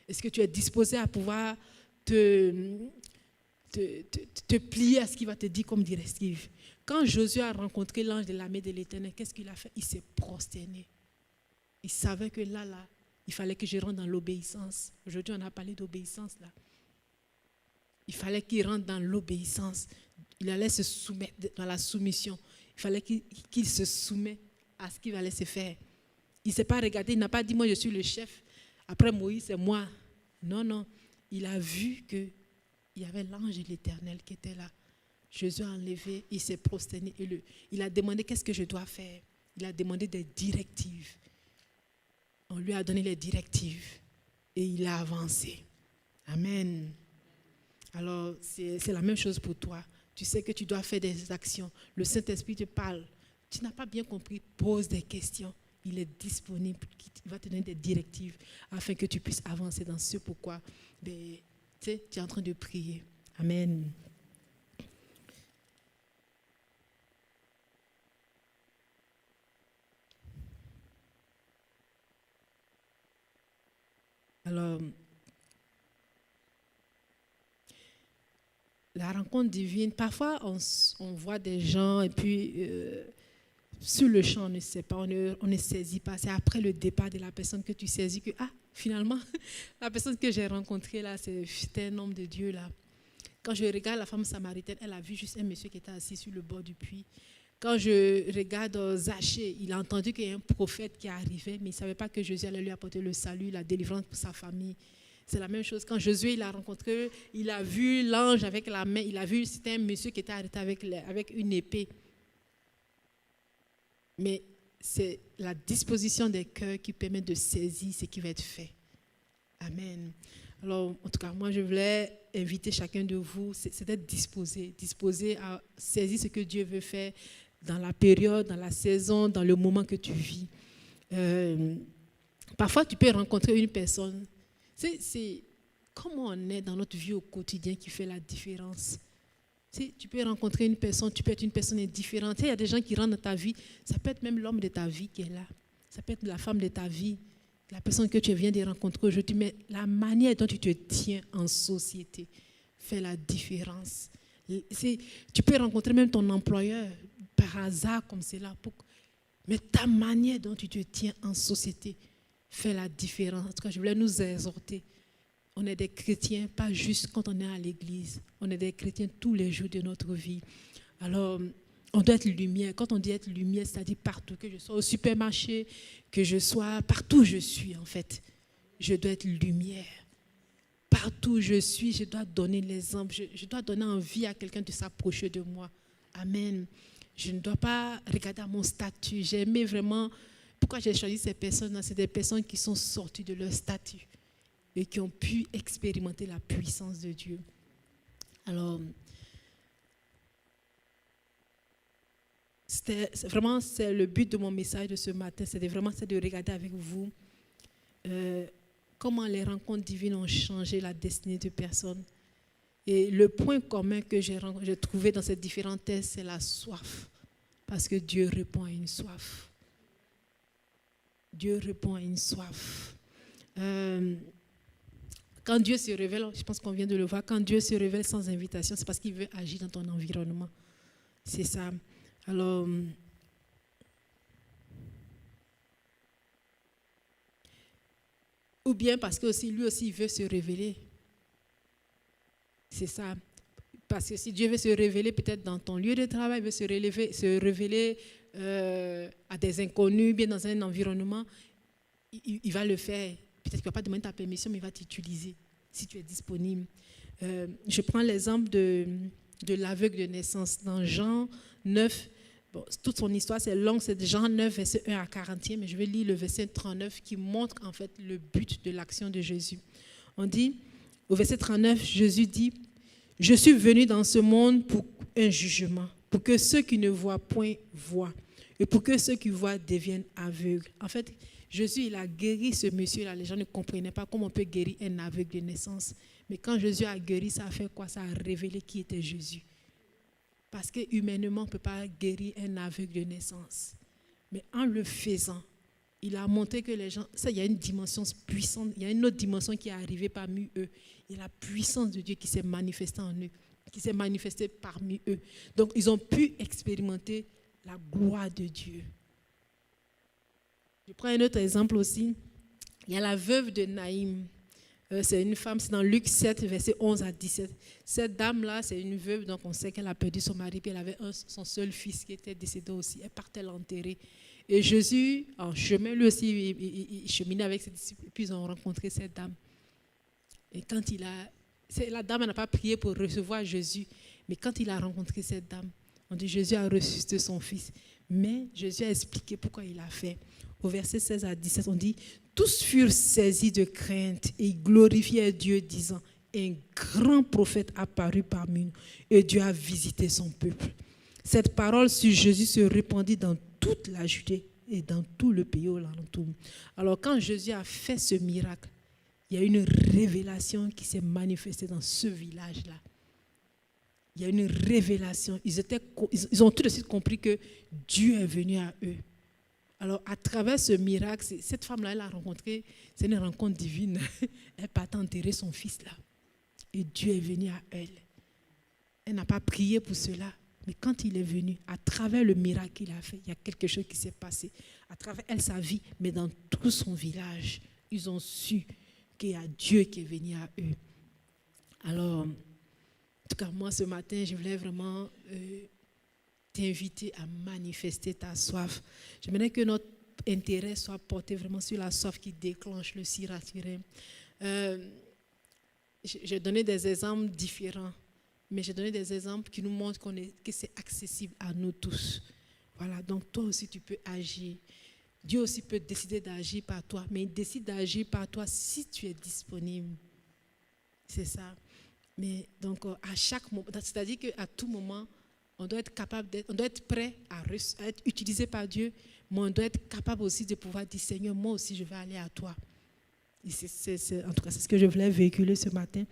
S2: Est-ce que tu es disposé à pouvoir te plier à ce qu'il va te dire comme directive? Quand Josué a rencontré l'ange de l'armée de l'Éternel, qu'est-ce qu'il a fait? Il s'est prosterné. Il savait que là, il fallait que je rentre dans l'obéissance. Aujourd'hui, on a parlé d'obéissance là. Il fallait qu'il rentre dans l'obéissance. Il allait se soumettre dans la soumission. Il fallait qu'il se soumette à ce qu'il allait se faire. Il ne s'est pas regardé, il n'a pas dit, moi je suis le chef. Après Moïse, c'est moi. Non, non. Il a vu qu'il y avait l'ange de l'Éternel qui était là. Jésus a enlevé, il s'est prosterné. Il a demandé, qu'est-ce que je dois faire? Il a demandé des directives. On lui a donné les directives et il a avancé. Amen. Alors, c'est la même chose pour toi. Tu sais que tu dois faire des actions. Le Saint-Esprit te parle. Tu n'as pas bien compris, pose des questions. Il est disponible. Il va te donner des directives afin que tu puisses avancer dans ce pourquoi tu es en train de prier. Amen. Alors, la rencontre divine, parfois on voit des gens et puis sur le champ on ne sait pas, on ne saisit pas. C'est après le départ de la personne que tu saisis que, finalement, la personne que j'ai rencontrée là, c'était un homme de Dieu là. Quand je regarde la femme samaritaine, elle a vu juste un monsieur qui était assis sur le bord du puits. Quand je regarde Zachée, il a entendu qu'il y a un prophète qui arrivait, mais il ne savait pas que Jésus allait lui apporter le salut, la délivrance pour sa famille. C'est la même chose. Quand Josué il a rencontré, il a vu l'ange avec la main, il a vu, c'était un monsieur qui était arrêté avec une épée. Mais c'est la disposition des cœurs qui permet de saisir ce qui va être fait. Amen. Alors, en tout cas, moi, je voulais inviter chacun de vous, c'est d'être disposé à saisir ce que Dieu veut faire dans la période, dans la saison, dans le moment que tu vis. Parfois, tu peux rencontrer une personne. C'est comment on est dans notre vie au quotidien qui fait la différence. Tu peux rencontrer une personne, tu peux être une personne indifférente. Il y a des gens qui rentrent dans ta vie, ça peut être même l'homme de ta vie qui est là. Ça peut être la femme de ta vie, la personne que tu viens de rencontrer aujourd'hui. Mais la manière dont tu te tiens en société fait la différence. Tu peux rencontrer même ton employeur par hasard comme c'est là. Mais ta manière dont tu te tiens en société fait la différence. En tout cas, je voulais nous exhorter. On est des chrétiens, pas juste quand on est à l'église. On est des chrétiens tous les jours de notre vie. Alors, on doit être lumière. Quand on dit être lumière, c'est-à-dire partout, que je sois au supermarché, que je sois partout où je suis, en fait. Je dois être lumière. Partout où je suis, je dois donner l'exemple. Je dois donner envie à quelqu'un de s'approcher de moi. Amen. Je ne dois pas regarder à mon statut. J'ai aimé vraiment... Pourquoi j'ai choisi ces personnes-là? C'est des personnes qui sont sorties de leur statut et qui ont pu expérimenter la puissance de Dieu. Alors, c'est le but de mon message de ce matin, c'est de regarder avec vous comment les rencontres divines ont changé la destinée de personnes. Et le point commun que j'ai trouvé dans ces différents tests, c'est la soif. Parce que Dieu répond à une soif. Dieu répond à une soif. Quand Dieu se révèle, je pense qu'on vient de le voir, quand Dieu se révèle sans invitation, c'est parce qu'il veut agir dans ton environnement. C'est ça. Alors, Ou bien parce que aussi, lui aussi, il veut se révéler. C'est ça. Parce que si Dieu veut se révéler peut-être dans ton lieu de travail, il veut se révéler à des inconnus, bien dans un environnement, il va le faire. Peut-être qu'il ne va pas demander ta permission, mais il va t'utiliser si tu es disponible. Je prends l'exemple de l'aveugle de naissance. Dans Jean 9, bon, toute son histoire c'est long, c'est Jean 9, verset 1 à 40, mais je vais lire le verset 39 qui montre en fait le but de l'action de Jésus. On dit, au verset 39, Jésus dit, « Je suis venu dans ce monde pour un jugement, pour que ceux qui ne voient point voient, et pour que ceux qui voient deviennent aveugles. » En fait, Jésus, il a guéri ce monsieur-là. Les gens ne comprenaient pas comment on peut guérir un aveugle de naissance. Mais quand Jésus a guéri, ça a fait quoi? Ça a révélé qui était Jésus. Parce que humainement, on ne peut pas guérir un aveugle de naissance. Mais en le faisant, il a montré que les gens... Ça, il y a une dimension puissante. Il y a une autre dimension qui est arrivée parmi eux. Il y a la puissance de Dieu qui s'est manifestée en eux, qui s'est manifestée parmi eux. Donc, ils ont pu expérimenter la gloire de Dieu. Je prends un autre exemple aussi. Il y a la veuve de Naïm. C'est une femme, c'est dans Luc 7, verset 11 à 17. Cette dame-là, c'est une veuve, donc on sait qu'elle a perdu son mari, puis elle avait son seul fils qui était décédé aussi. Elle partait l'enterrer. Et Jésus, en chemin, lui aussi, il cheminait avec ses disciples, puis ils ont rencontré cette dame. Et quand la dame n'a pas prié pour recevoir Jésus, mais quand il a rencontré cette dame, on dit Jésus a ressuscité son fils. Mais Jésus a expliqué pourquoi il l'a fait. Au verset 16 à 17, on dit « Tous furent saisis de crainte et glorifièrent Dieu, disant « Un grand prophète apparut parmi nous et Dieu a visité son peuple. » Cette parole sur Jésus se répandit dans toute la Judée et dans tout le pays alentour. Alors quand Jésus a fait ce miracle, il y a une révélation qui s'est manifestée dans ce village-là. Il y a une révélation. Ils ont tout de suite compris que Dieu est venu à eux. Alors, à travers ce miracle, cette femme-là, elle a rencontré, c'est une rencontre divine. Elle partait enterrer son fils là. Et Dieu est venu à elle. Elle n'a pas prié pour cela. Mais quand il est venu, à travers le miracle qu'il a fait, il y a quelque chose qui s'est passé. À travers elle, sa vie, mais dans tout son village, ils ont su qu'il y a Dieu qui est venu à eux. Alors, en tout cas, moi, ce matin, je voulais vraiment t'inviter à manifester ta soif. J'aimerais que notre intérêt soit porté vraiment sur la soif qui déclenche le sirah-tirim. J'ai donné des exemples différents, mais j'ai donné des exemples qui nous montrent que c'est accessible à nous tous. Voilà, donc toi aussi tu peux agir. Dieu aussi peut décider d'agir par toi, mais il décide d'agir par toi si tu es disponible. C'est ça. Mais donc à chaque moment, c'est-à-dire qu'à tout moment, on doit être prêt à être utilisé par Dieu, mais on doit être capable aussi de pouvoir dire Seigneur, moi aussi je vais aller à toi. Et en tout cas, c'est ce que je voulais véhiculer ce matin.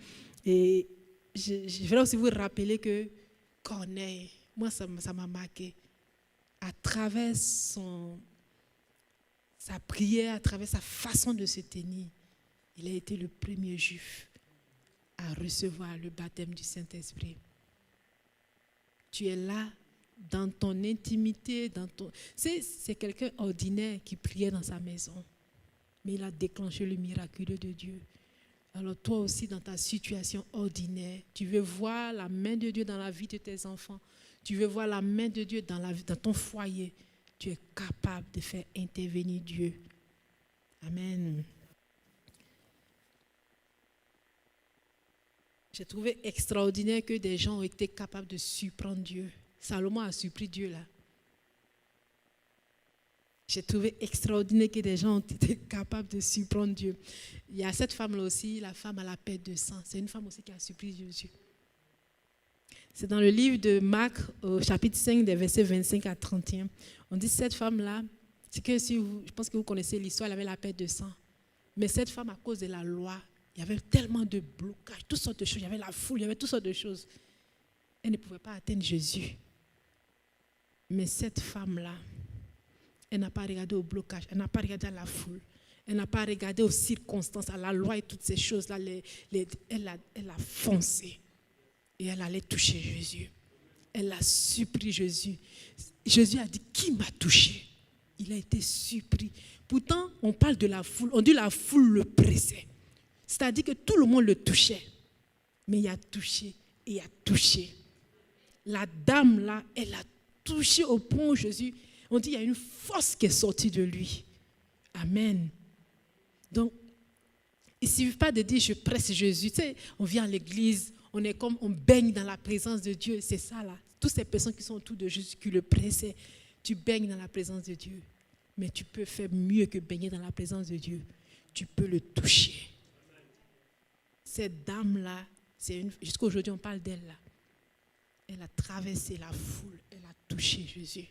S2: Et je voulais aussi vous rappeler que Corneille, moi ça m'a marqué. À travers sa prière, à travers sa façon de se tenir, il a été le premier juif à recevoir le baptême du Saint-Esprit. Tu es là, dans ton intimité, c'est quelqu'un ordinaire qui priait dans sa maison, mais il a déclenché le miraculeux de Dieu. Alors toi aussi, dans ta situation ordinaire, tu veux voir la main de Dieu dans la vie de tes enfants, tu veux voir la main de Dieu dans ton foyer, tu es capable de faire intervenir Dieu. Amen. J'ai trouvé extraordinaire que des gens ont été capables de surprendre Dieu. Salomon a surpris Dieu là. J'ai trouvé extraordinaire que des gens ont été capables de surprendre Dieu. Il y a cette femme-là aussi, la femme à la perte de sang. C'est une femme aussi qui a surpris Jésus. C'est dans le livre de Marc, au chapitre 5, des versets 25 à 31. On dit cette femme-là, c'est que je pense que vous connaissez l'histoire, elle avait la perte de sang. Mais cette femme, à cause de la loi, il y avait tellement de blocages, toutes sortes de choses. Il y avait la foule, il y avait toutes sortes de choses. Elle ne pouvait pas atteindre Jésus. Mais cette femme-là, elle n'a pas regardé au blocage, elle n'a pas regardé à la foule, elle n'a pas regardé aux circonstances, à la loi et toutes ces choses-là. Elle a foncé et elle allait toucher Jésus. Elle a supplié Jésus. Jésus a dit, qui m'a touché? Il a été surpris. Pourtant, on parle de la foule. On dit la foule le pressait. C'est-à-dire que tout le monde le touchait. Mais il a touché et il a touché. La dame là, elle a touché au point où Jésus, on dit il y a une force qui est sortie de lui. Amen. Donc, il ne suffit pas de dire je presse Jésus. Tu sais, on vient à l'église, on est comme, on baigne dans la présence de Dieu. C'est ça là. Toutes ces personnes qui sont autour de Jésus, qui le pressaient, tu baignes dans la présence de Dieu. Mais tu peux faire mieux que baigner dans la présence de Dieu. Tu peux le toucher. Cette dame-là, jusqu'à aujourd'hui, on parle d'elle là. Elle a traversé la foule, elle a touché Jésus.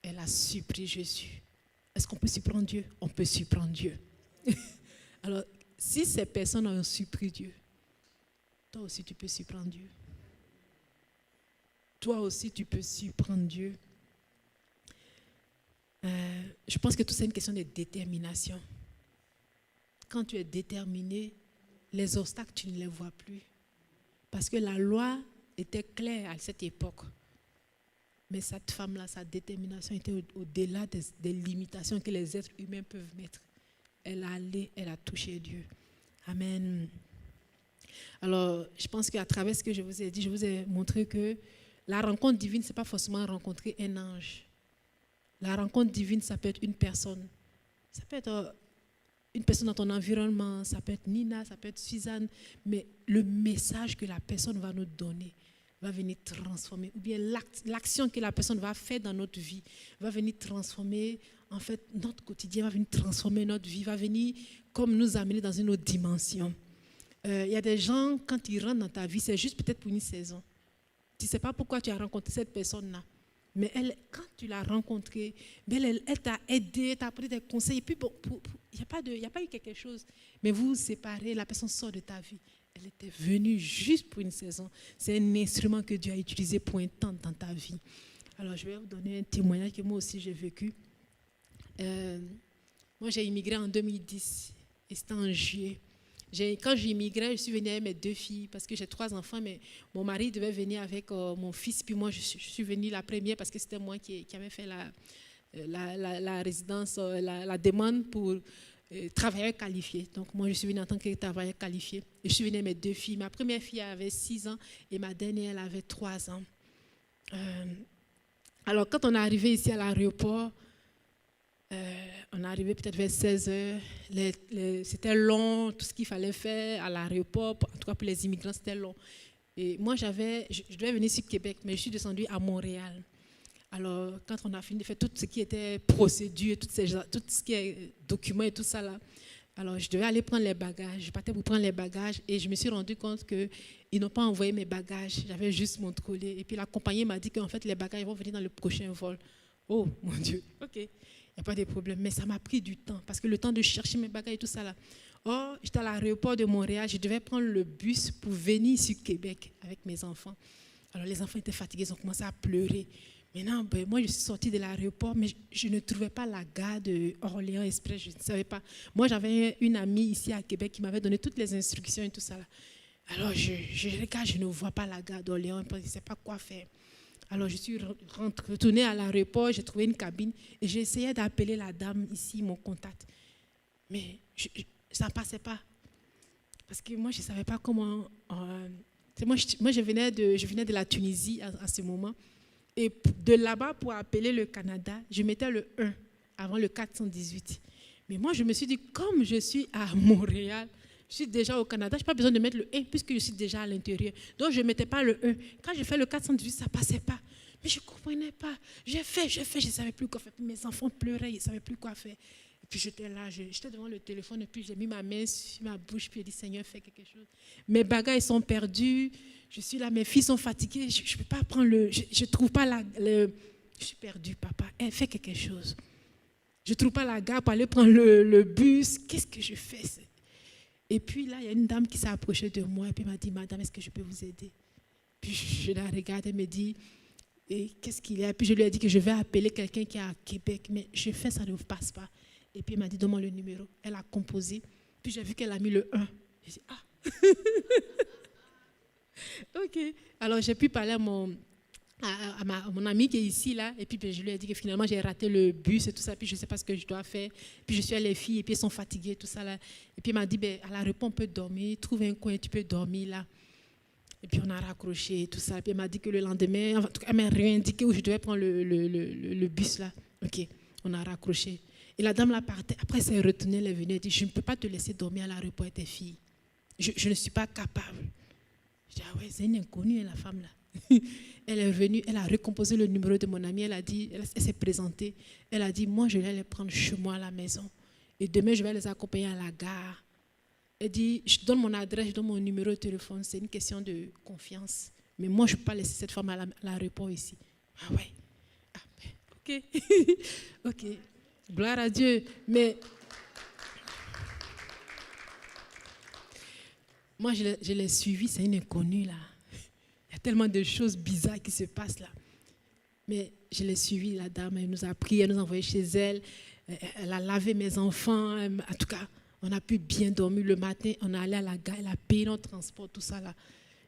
S2: Elle a surpris Jésus. Est-ce qu'on peut surprendre Dieu? On peut surprendre Dieu. Alors, si ces personnes ont surpris Dieu, toi aussi tu peux surprendre Dieu. Toi aussi tu peux surprendre Dieu. Je pense que tout c'est une question de détermination. Quand tu es déterminé, les obstacles, tu ne les vois plus. Parce que la loi était claire à cette époque. Mais cette femme-là, sa détermination était au-delà des limitations que les êtres humains peuvent mettre. Elle a allé, elle a touché Dieu. Amen. Alors, je pense qu'à travers ce que je vous ai dit, je vous ai montré que la rencontre divine, ce n'est pas forcément rencontrer un ange. La rencontre divine, ça peut être une personne. Ça peut être une personne dans ton environnement, ça peut être Nina, ça peut être Suzanne, mais le message que la personne va nous donner va venir transformer, ou bien l'action que la personne va faire dans notre vie va venir transformer, en fait, notre quotidien, va venir transformer notre vie, va venir comme nous amener dans une autre dimension. Il y a des gens, quand ils rentrent dans ta vie, c'est juste peut-être pour une saison. Tu ne sais pas pourquoi tu as rencontré cette personne-là. Mais quand tu l'as rencontrée, elle t'a aidé, t'a apporté des conseils. Et puis, il n'y a pas eu quelque chose. Mais vous vous séparez, la personne sort de ta vie. Elle était venue juste pour une saison. C'est un instrument que Dieu a utilisé pour un temps dans ta vie. Alors, je vais vous donner un témoignage que moi aussi j'ai vécu. Moi, j'ai immigré en 2010. Et c'était en juillet. Quand j'immigrais, je suis venue avec mes 2 filles parce que j'ai 3 enfants, mais mon mari devait venir avec mon fils. Puis moi, je suis venue la première parce que c'était moi qui avais fait la résidence, la demande pour travailleur qualifié. Donc moi, je suis venue en tant que travailleur qualifié. Et je suis venue avec mes 2 filles. Ma première fille avait 6 ans et ma dernière, elle avait 3 ans. Alors, quand on est arrivé ici à l'aéroport, on est arrivé peut-être vers 16h. C'était long, tout ce qu'il fallait faire à l'aéroport. En tout cas, pour les immigrants, c'était long. Et moi, je devais venir sur Québec, mais je suis descendue à Montréal. Alors, quand on a fini de faire tout ce qui était procédure, tout ce qui est documents et tout ça là, alors je devais aller prendre les bagages. Je partais pour prendre les bagages et je me suis rendu compte qu'ils n'ont pas envoyé mes bagages. J'avais juste mon colis. Et puis la compagnie m'a dit qu'en fait, les bagages vont venir dans le prochain vol. Oh, mon Dieu, ok. Il n'y a pas de problème, mais ça m'a pris du temps, parce que le temps de chercher mes bagages et tout ça là. Oh, j'étais à l'aéroport de Montréal, je devais prendre le bus pour venir sur Québec avec mes enfants. Alors les enfants étaient fatigués, ils ont commencé à pleurer. Maintenant, moi je suis sortie de l'aéroport, mais je ne trouvais pas la gare de Orléans Express, je ne savais pas. Moi j'avais une amie ici à Québec qui m'avait donné toutes les instructions et tout ça là. Alors je regarde, je ne vois pas la gare d'Orléans, je ne sais pas quoi faire. Alors, je suis retournée à l'aéroport, j'ai trouvé une cabine et j'ai essayé d'appeler la dame ici, mon contact. Mais ça ne passait pas. Parce que moi, je ne savais pas comment... moi, je venais de la Tunisie à ce moment. Et de là-bas, pour appeler le Canada, je mettais le 1 avant le 418. Mais moi, je me suis dit, comme je suis à Montréal, je suis déjà au Canada, je n'ai pas besoin de mettre le 1 puisque je suis déjà à l'intérieur. Donc, je ne mettais pas le 1. Quand j'ai fait le 418, ça ne passait pas. Mais je ne comprenais pas. J'ai fait, je ne savais plus quoi faire. Puis mes enfants pleuraient, ils ne savaient plus quoi faire. Et puis j'étais là, j'étais devant le téléphone et puis j'ai mis ma main sur ma bouche puis j'ai dit, Seigneur, fais quelque chose. Mes bagages sont perdus. Je suis là, mes filles sont fatiguées. Je ne peux pas prendre je ne trouve pas je suis perdue, papa. Fais quelque chose. Je ne trouve pas la gare pour aller prendre le bus. Qu'est-ce que je fais? Et puis là, il y a une dame qui s'est approchée de moi et puis m'a dit, Madame, est-ce que je peux vous aider? Puis je la regarde et me dit, et qu'est-ce qu'il y a? Et puis je lui ai dit que je vais appeler quelqu'un qui est à Québec, mais je fais ça ne passe pas. Et puis elle m'a dit, donne-moi le numéro. Elle a composé, puis j'ai vu qu'elle a mis le 1. J'ai dit, ah. Ok. Alors j'ai pu parler à mon ami qui est ici, là, et puis je lui ai dit que finalement j'ai raté le bus et tout ça, puis je ne sais pas ce que je dois faire. Puis je suis allée les filles, et puis elles sont fatiguées, tout ça là. Et puis il m'a dit, à la réponse, on peut dormir, trouve un coin, tu peux dormir là. Et puis on a raccroché, tout ça. Et puis elle m'a dit que le lendemain, en tout cas, elle m'a réindiqué où je devais prendre le bus là. Ok, on a raccroché. Et la dame là partait, après elle s'est retournée, elle est venue, elle dit, je ne peux pas te laisser dormir à l'aéroport avec tes filles. Je ne suis pas capable. Je dis, ah ouais, c'est une inconnue, la femme là. Elle est venue, elle a recomposé le numéro de mon amie, elle s'est présentée. Elle a dit, moi je vais les prendre chez moi à la maison. Et demain je vais les accompagner à la gare. Elle dit, je donne mon adresse, je donne mon numéro de téléphone, c'est une question de confiance. Mais moi je ne peux pas laisser cette femme à l'aéroport ici. Ah ouais, ah, ok, ok, gloire à Dieu. Mais moi je l'ai suivie, c'est une inconnue là. Il y a tellement de choses bizarres qui se passent là. Mais je l'ai suivie, la dame, elle nous a pris, elle nous a envoyés chez elle. Elle a lavé mes enfants. En tout cas, on a pu bien dormir le matin. On est allé à la gare, elle a payé notre transport, tout ça là.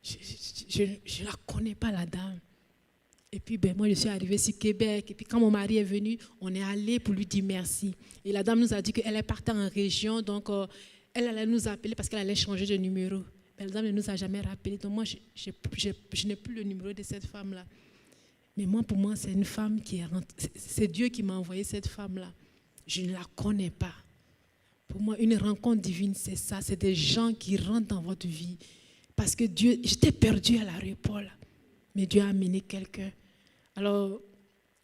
S2: Je ne la connais pas, la dame. Et puis, moi, je suis arrivée sur Québec. Et puis, quand mon mari est venu, on est allé pour lui dire merci. Et la dame nous a dit qu'elle est partie en région. Donc, elle allait nous appeler parce qu'elle allait changer de numéro. Mais la dame ne nous a jamais rappelé. Donc moi, je n'ai plus le numéro de cette femme-là. Mais moi, pour moi, c'est une femme qui est rentrée. C'est Dieu qui m'a envoyé cette femme-là. Je ne la connais pas. Pour moi, une rencontre divine, c'est ça. C'est des gens qui rentrent dans votre vie. Parce que Dieu, j'étais perdue à l'aéroport, là. Mais Dieu a amené quelqu'un. Alors,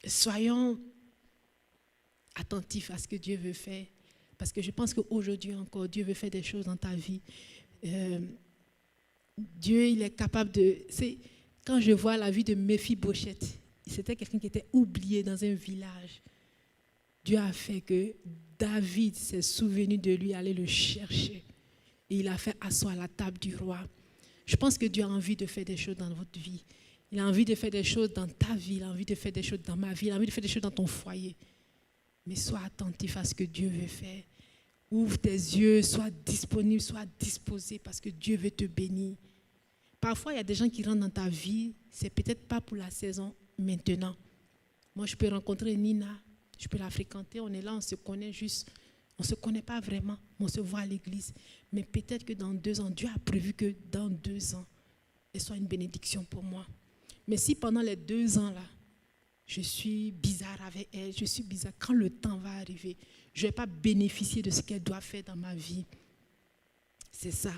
S2: soyons attentifs à ce que Dieu veut faire. Parce que je pense qu'aujourd'hui encore, Dieu veut faire des choses dans ta vie. Dieu, il est capable de... Quand je vois la vie de Méphibosheth, c'était quelqu'un qui était oublié dans un village. Dieu a fait que David s'est souvenu de lui, aller le chercher. Et il a fait asseoir à la table du roi. Je pense que Dieu a envie de faire des choses dans votre vie. Il a envie de faire des choses dans ta vie. Il a envie de faire des choses dans ma vie. Il a envie de faire des choses dans ton foyer. Mais sois attentif à ce que Dieu veut faire. Ouvre tes yeux, sois disponible, sois disposé parce que Dieu veut te bénir. Parfois, il y a des gens qui rentrent dans ta vie, c'est peut-être pas pour la saison maintenant. Moi, je peux rencontrer Nina, je peux la fréquenter, on est là, on se connaît juste, on ne se connaît pas vraiment, on se voit à l'église. Mais peut-être que dans 2 ans, Dieu a prévu que dans 2 ans, elle soit une bénédiction pour moi. Mais si pendant les 2 ans là, je suis bizarre avec elle, je suis bizarre, quand le temps va arriver, je ne vais pas bénéficier de ce qu'elle doit faire dans ma vie. C'est ça.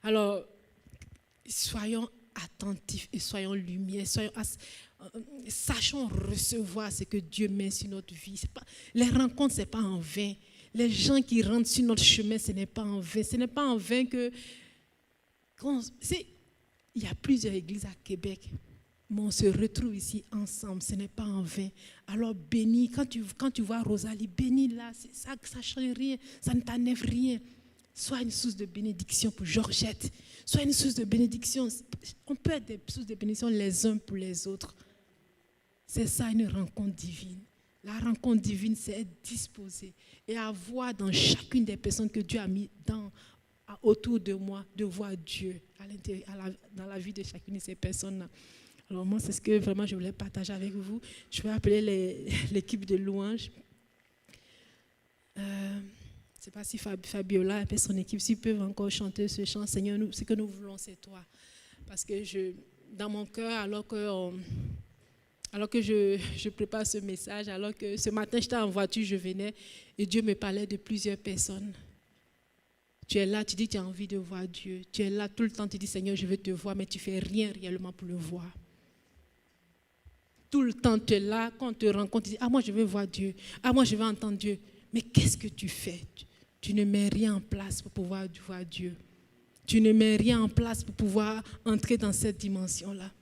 S2: Alors, soyons attentifs et soyons lumière, sachons recevoir ce que Dieu met sur notre vie. Les rencontres, ce n'est pas en vain. Les gens qui rentrent sur notre chemin, ce n'est pas en vain. Ce n'est pas en vain que... Il y a plusieurs églises à Québec. Mais on se retrouve ici ensemble, ce n'est pas en vain. Alors bénis, quand tu vois Rosalie, bénis-la, ça ne change rien, ça ne t'enlève rien. Sois une source de bénédiction pour Georgette, sois une source de bénédiction. On peut être des sources de bénédiction les uns pour les autres. C'est ça une rencontre divine. La rencontre divine, c'est être disposé et avoir dans chacune des personnes que Dieu a mis autour de moi, de voir Dieu dans la vie de chacune de ces personnes-là. Alors moi, c'est ce que vraiment je voulais partager avec vous. Je vais appeler l'équipe de louange. Je ne sais pas si Fabiola et son équipe, s'ils peuvent encore chanter ce chant. Seigneur, ce que nous voulons, c'est toi. Parce que dans mon cœur, alors que je prépare ce message, alors que ce matin, j'étais en voiture, je venais, et Dieu me parlait de plusieurs personnes. Tu es là, tu dis que tu as envie de voir Dieu. Tu es là tout le temps, tu dis, Seigneur, je veux te voir, mais tu ne fais rien réellement pour le voir. Tout le temps, tu es là, quand on te rencontre, tu dis, moi je veux voir Dieu, moi je veux entendre Dieu. Mais qu'est-ce que tu fais? Tu ne mets rien en place pour pouvoir voir Dieu. Tu ne mets rien en place pour pouvoir entrer dans cette dimension-là.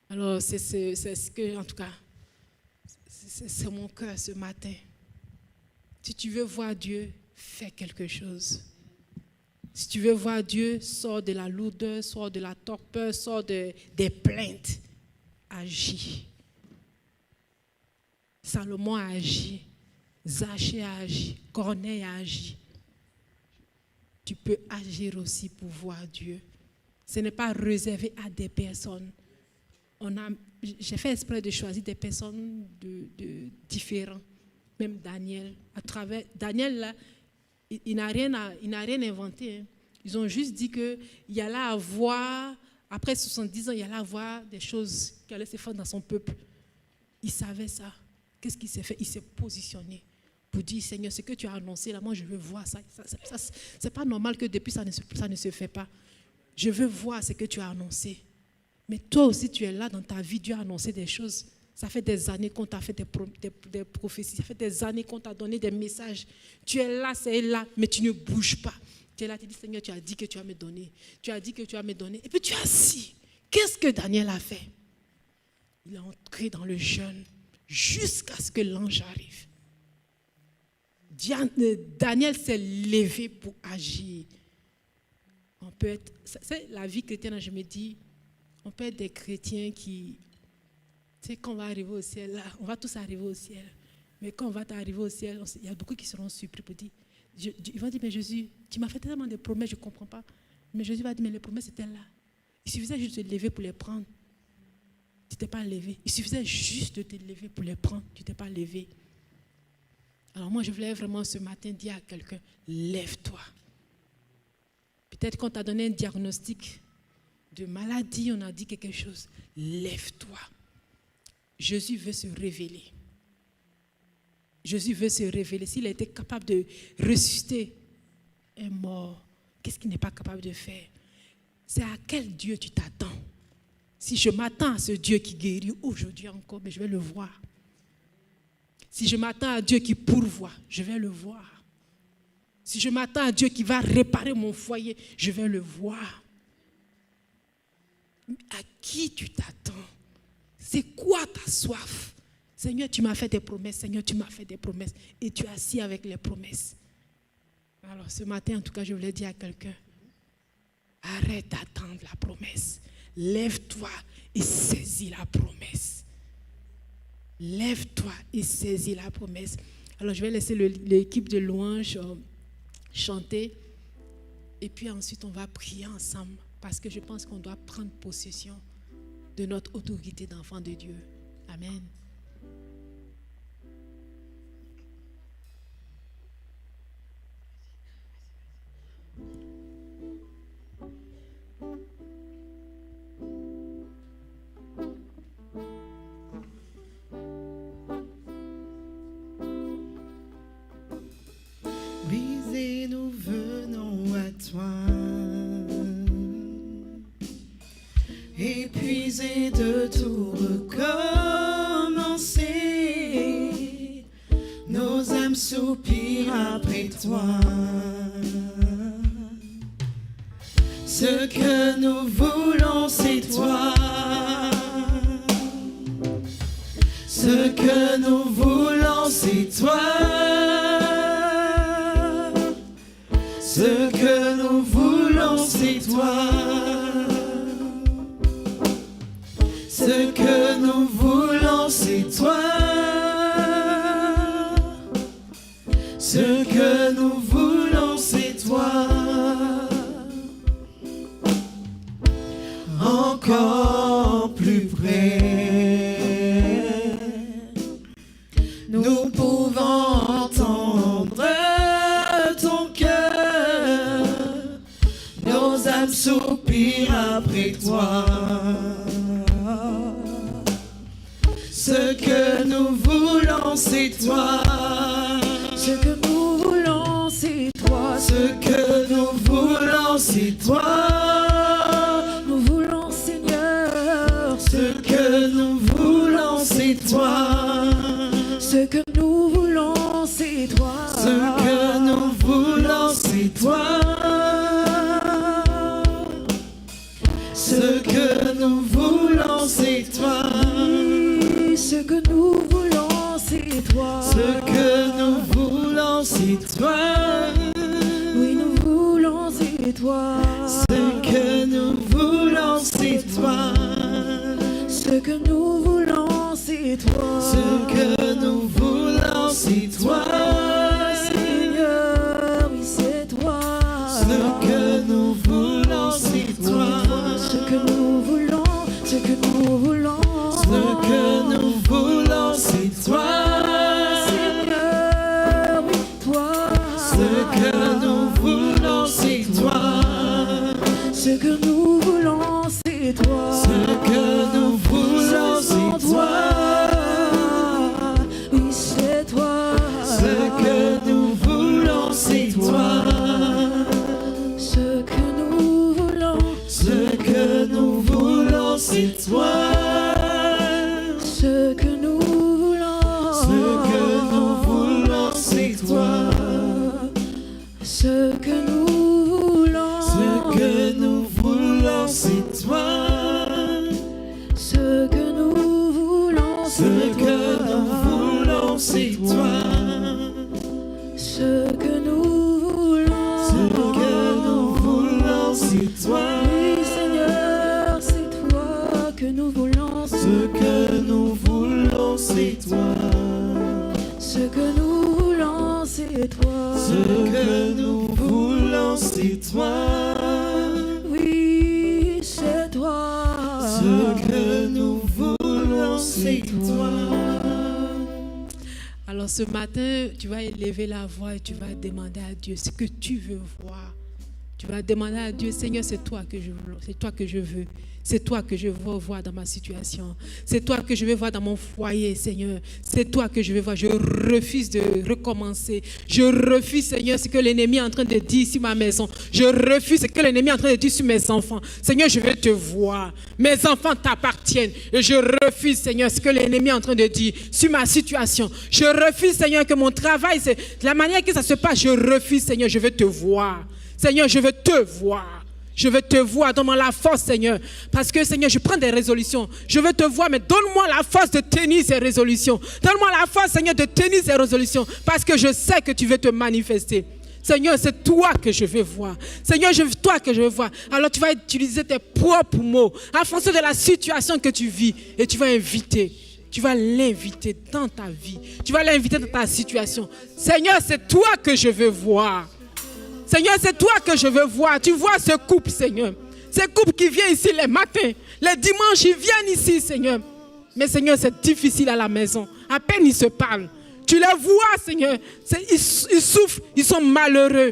S2: Alors, c'est ce que, en tout cas, c'est mon cœur ce matin. Si tu veux voir Dieu, fais quelque chose. Si tu veux voir Dieu, sors de la lourdeur, sors de la torpeur, sors des plaintes. Agis. Salomon a agi. Zachée a agi. Corneille a agi. Tu peux agir aussi pour voir Dieu. Ce n'est pas réservé à des personnes. j'ai fait exprès de choisir des personnes de différents. Même Daniel. Daniel, là, il n'a rien inventé. Hein. Ils ont juste dit qu'il y allait avoir, après 70 ans, il y allait avoir des choses qui allaient se faire dans son peuple. Il savait ça. Qu'est-ce qu'il s'est fait? Il s'est positionné pour dire, Seigneur, ce que tu as annoncé, là, moi, je veux voir ça. C'est pas normal que depuis, ça ne se fait pas. Je veux voir ce que tu as annoncé. Mais toi aussi, tu es là dans ta vie, Dieu a annoncé des choses. Ça fait des années qu'on t'a fait des prophéties, ça fait des années qu'on t'a donné des messages. Tu es là, c'est là, mais tu ne bouges pas. Tu es là, tu dis, Seigneur, tu as dit que tu vas me donner. Tu as dit que tu vas me donner. Et puis tu es assis. Qu'est-ce que Daniel a fait? Il est entré dans le jeûne jusqu'à ce que l'ange arrive. Daniel s'est levé pour agir. On peut être, c'est la vie chrétienne, je me dis, on peut être des chrétiens qui, tu sais, quand on va arriver au ciel, là, on va tous arriver au ciel. Mais quand on va arriver au ciel, il y a beaucoup qui seront surpris pour dire, ils vont dire, mais Jésus, tu m'as fait tellement de promesses, je ne comprends pas. Mais Jésus va dire, mais les promesses étaient là. Il suffisait juste de te lever pour les prendre. Tu ne t'es pas levé. Il suffisait juste de te lever pour les prendre. Tu ne t'es pas levé. Alors moi, je voulais vraiment ce matin dire à quelqu'un, lève-toi. Peut-être qu'on t'a donné un diagnostic de maladie, on a dit quelque chose. Lève-toi. Jésus veut se révéler. Jésus veut se révéler. S'il a été capable de ressusciter un mort, qu'est-ce qu'il n'est pas capable de faire? C'est à quel Dieu tu t'attends? Si je m'attends à ce Dieu qui guérit aujourd'hui encore, mais je vais le voir. Si je m'attends à Dieu qui pourvoit, je vais le voir. Si je m'attends à Dieu qui va réparer mon foyer, je vais le voir. À qui tu t'attends? C'est quoi ta soif? Seigneur, tu m'as fait des promesses. Seigneur, tu m'as fait des promesses. Et tu es assis avec les promesses. Alors ce matin, en tout cas, je voulais dire à quelqu'un, arrête d'attendre la promesse. Lève-toi et saisis la promesse. Lève-toi et saisis la promesse. Alors je vais laisser l'équipe de louange chanter. Et puis ensuite, on va prier ensemble. Parce que je pense qu'on doit prendre possession de notre autorité d'enfant de Dieu. Amen.
S3: Brisés, nous venons à toi. Épuisés de tout recommencer, nos âmes soupirent après toi. Ce que nous voulons, c'est toi. Ce que nous voulons, c'est toi. Ce que nous voulons, c'est toi. Ce que nous voulons, c'est toi. Ce que nous voulons, c'est toi. Encore plus près, nous pouvons entendre ton cœur. Nos âmes soupirent après toi. Ce que nous voulons, c'est toi.
S4: Ce que nous voulons, c'est toi.
S3: Ce que nous voulons, c'est toi.
S4: Nous voulons, Seigneur.
S3: Ce que nous voulons, c'est toi.
S4: Ce que nous voulons, c'est toi.
S3: Ce que nous voulons, c'est toi. Ce que nous voulons, c'est toi.
S4: Ce que nous voulons, c'est toi.
S3: Ce que nous voulons, c'est toi.
S4: Oui, nous voulons, c'est toi.
S3: Ce que nous voulons, c'est toi.
S4: Ce que nous voulons, c'est toi.
S3: Ce que nous voulons, c'est toi.
S4: Seigneur, oui, c'est toi.
S3: Ce que nous voulons, c'est toi.
S4: Ce que nous voulons, ce que nous voulons. Ce que nous voulons, c'est toi.
S3: Ce que nous voulons, c'est toi.
S4: Oui, c'est toi.
S3: Ce que nous voulons, c'est toi.
S4: Ce que nous voulons,
S3: Ce que nous voulons, c'est toi.
S4: ce que nous voulons,
S3: Ce que nous voulons, c'est toi.
S4: ce que nous voulons,
S3: Ce que nous voulons, c'est toi.
S4: ce que nous voulons,
S3: Ce que nous voulons, c'est toi.
S4: ce que nous voulons,
S3: Ce que nous voulons, c'est toi.
S4: oui Seigneur, c'est toi que nous voulons,
S3: Ce que nous voulons, c'est toi.
S4: ce que nous voulons, c'est toi,
S3: Ce que nous voulons, c'est toi.
S4: oui c'est toi,
S3: Ce que nous voulons, c'est toi.
S2: Alors ce matin, tu vas élever la voix et tu vas demander à Dieu ce que tu veux voir. Tu vas demander à Dieu, Seigneur, c'est toi que je veux, c'est toi que je veux. C'est toi que je veux voir dans ma situation. C'est toi que je veux voir dans mon foyer, Seigneur. C'est toi que je veux voir. Je refuse de recommencer. Je refuse, Seigneur, ce que l'ennemi est en train de dire sur ma maison. Je refuse ce que l'ennemi est en train de dire sur mes enfants. Seigneur, je veux te voir. Mes enfants t'appartiennent. Et je refuse, Seigneur, ce que l'ennemi est en train de dire sur ma situation. Je refuse, Seigneur, que mon travail, c'est la manière que ça se passe. Je refuse, Seigneur, je veux te voir. Seigneur, je veux te voir. Je veux te voir, donne-moi la force, Seigneur. Parce que, Seigneur, je prends des résolutions. Je veux te voir, mais donne-moi la force de tenir ces résolutions. Donne-moi la force, Seigneur, de tenir ces résolutions. Parce que je sais que tu veux te manifester. Seigneur, c'est toi que je veux voir. Seigneur, c'est toi que je veux voir. Alors, tu vas utiliser tes propres mots en fonction de la situation que tu vis. Et tu vas inviter. Tu vas l'inviter dans ta vie. Tu vas l'inviter dans ta situation. Seigneur, c'est toi que je veux voir. Seigneur, c'est toi que je veux voir. Tu vois ce couple, Seigneur. Ce couple qui vient ici les matins, les dimanches, ils viennent ici, Seigneur. Mais Seigneur, c'est difficile à la maison. À peine ils se parlent. Tu les vois, Seigneur. Ils souffrent, ils sont malheureux.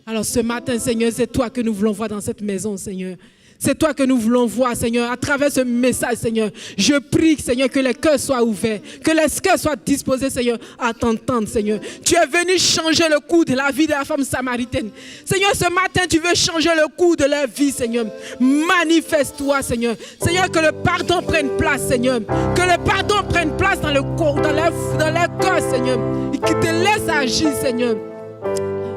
S2: Alors ce matin, Seigneur, c'est toi que nous voulons voir dans cette maison, Seigneur. C'est toi que nous voulons voir, Seigneur, à travers ce message, Seigneur. Je prie, Seigneur, que les cœurs soient ouverts, que les cœurs soient disposés, Seigneur, à t'entendre, Seigneur. Tu es venu changer le cours de la vie de la femme samaritaine. Seigneur, ce matin, tu veux changer le cours de leur vie, Seigneur. Manifeste-toi, Seigneur. Seigneur, que le pardon prenne place, Seigneur. Que le pardon prenne place dans le corps, dans leur cœur, Seigneur. Et qu'il te laisse agir, Seigneur.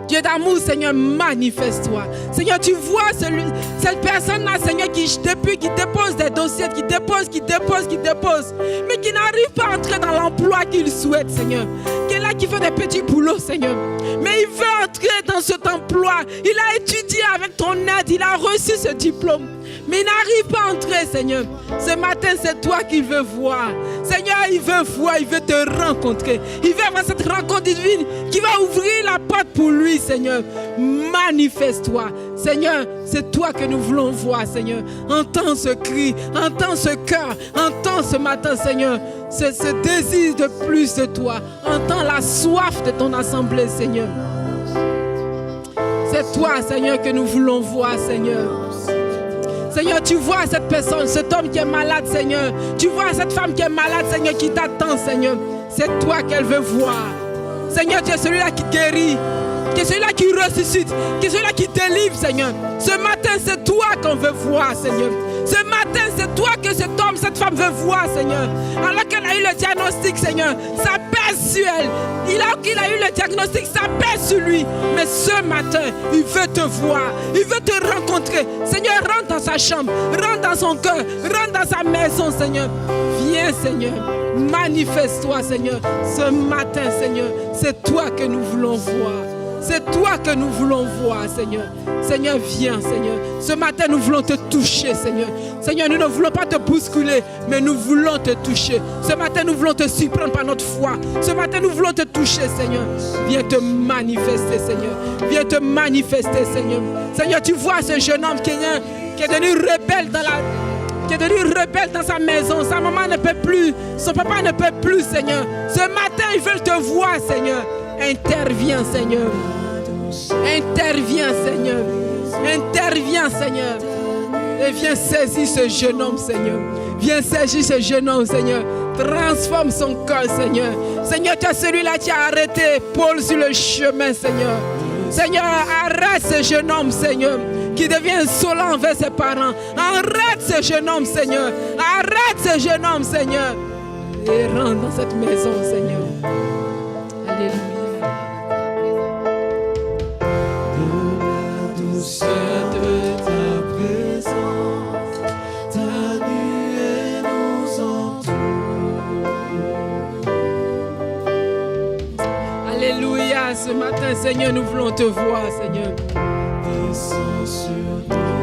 S2: Dieu d'amour, Seigneur, manifeste-toi. Seigneur, tu vois cette personne-là, Seigneur, qui dépose des dossiers, qui dépose, mais qui n'arrive pas à entrer dans l'emploi qu'il souhaite, Seigneur. Qui est là, qui fait des petits boulots, Seigneur. Mais il veut entrer dans cet emploi. Il a étudié avec ton aide, il a reçu ce diplôme. Mais il n'arrive pas à entrer, Seigneur. Ce matin, c'est toi qu'il veut voir. Seigneur, il veut voir, il veut te rencontrer. Il veut avoir cette rencontre divine qui va ouvrir la porte pour lui, Seigneur. Manifeste-toi. Seigneur, c'est toi que nous voulons voir, Seigneur. Entends ce cri, entends ce cœur, entends ce matin, Seigneur, ce désir de plus de toi. Entends la soif de ton assemblée, Seigneur. C'est toi, Seigneur, que nous voulons voir, Seigneur. Seigneur, tu vois cette personne, cet homme qui est malade, Seigneur. Tu vois cette femme qui est malade, Seigneur, qui t'attend, Seigneur. C'est toi qu'elle veut voir. Seigneur, tu es celui-là qui guérit, qui est celui-là qui ressuscite, qui est celui-là qui délivre, Seigneur. Ce matin, c'est toi qu'on veut voir, Seigneur. Ce matin, c'est toi que cet homme, cette femme veut voir, Seigneur. Alors qu'elle a eu le diagnostic, Seigneur, ça pèse sur elle. Il a eu le diagnostic, ça pèse sur lui. Mais ce matin, il veut te voir, il veut te rencontrer. Seigneur, rentre dans sa chambre, rentre dans son cœur, rentre dans sa maison, Seigneur. Viens, Seigneur, manifeste-toi, Seigneur. Ce matin, Seigneur, c'est toi que nous voulons voir. C'est toi que nous voulons voir, Seigneur. Seigneur, viens, Seigneur. Ce matin, nous voulons te toucher, Seigneur. Seigneur, nous ne voulons pas te bousculer, mais nous voulons te toucher. Ce matin, nous voulons te surprendre par notre foi. Ce matin, nous voulons te toucher, Seigneur. Viens te manifester, Seigneur. Viens te manifester, Seigneur. Seigneur, tu vois ce jeune homme kenyan qui est devenu rebelle dans sa maison. Sa maman ne peut plus, son papa ne peut plus, Seigneur. Ce matin, ils veulent te voir, Seigneur. Interviens, Seigneur. Interviens, Seigneur. Interviens, Seigneur. Et viens saisir ce jeune homme, Seigneur. Viens saisir ce jeune homme, Seigneur. Transforme son cœur, Seigneur. Seigneur, tu es celui-là qui a arrêté Paul sur le chemin, Seigneur. Seigneur, arrête ce jeune homme, Seigneur, qui devient insolent envers ses parents. Arrête ce jeune homme, Seigneur. Arrête ce jeune homme, Seigneur. Et rentre dans cette maison, Seigneur. Alléluia. Alléluia, ce matin, Seigneur, nous voulons te voir, Seigneur.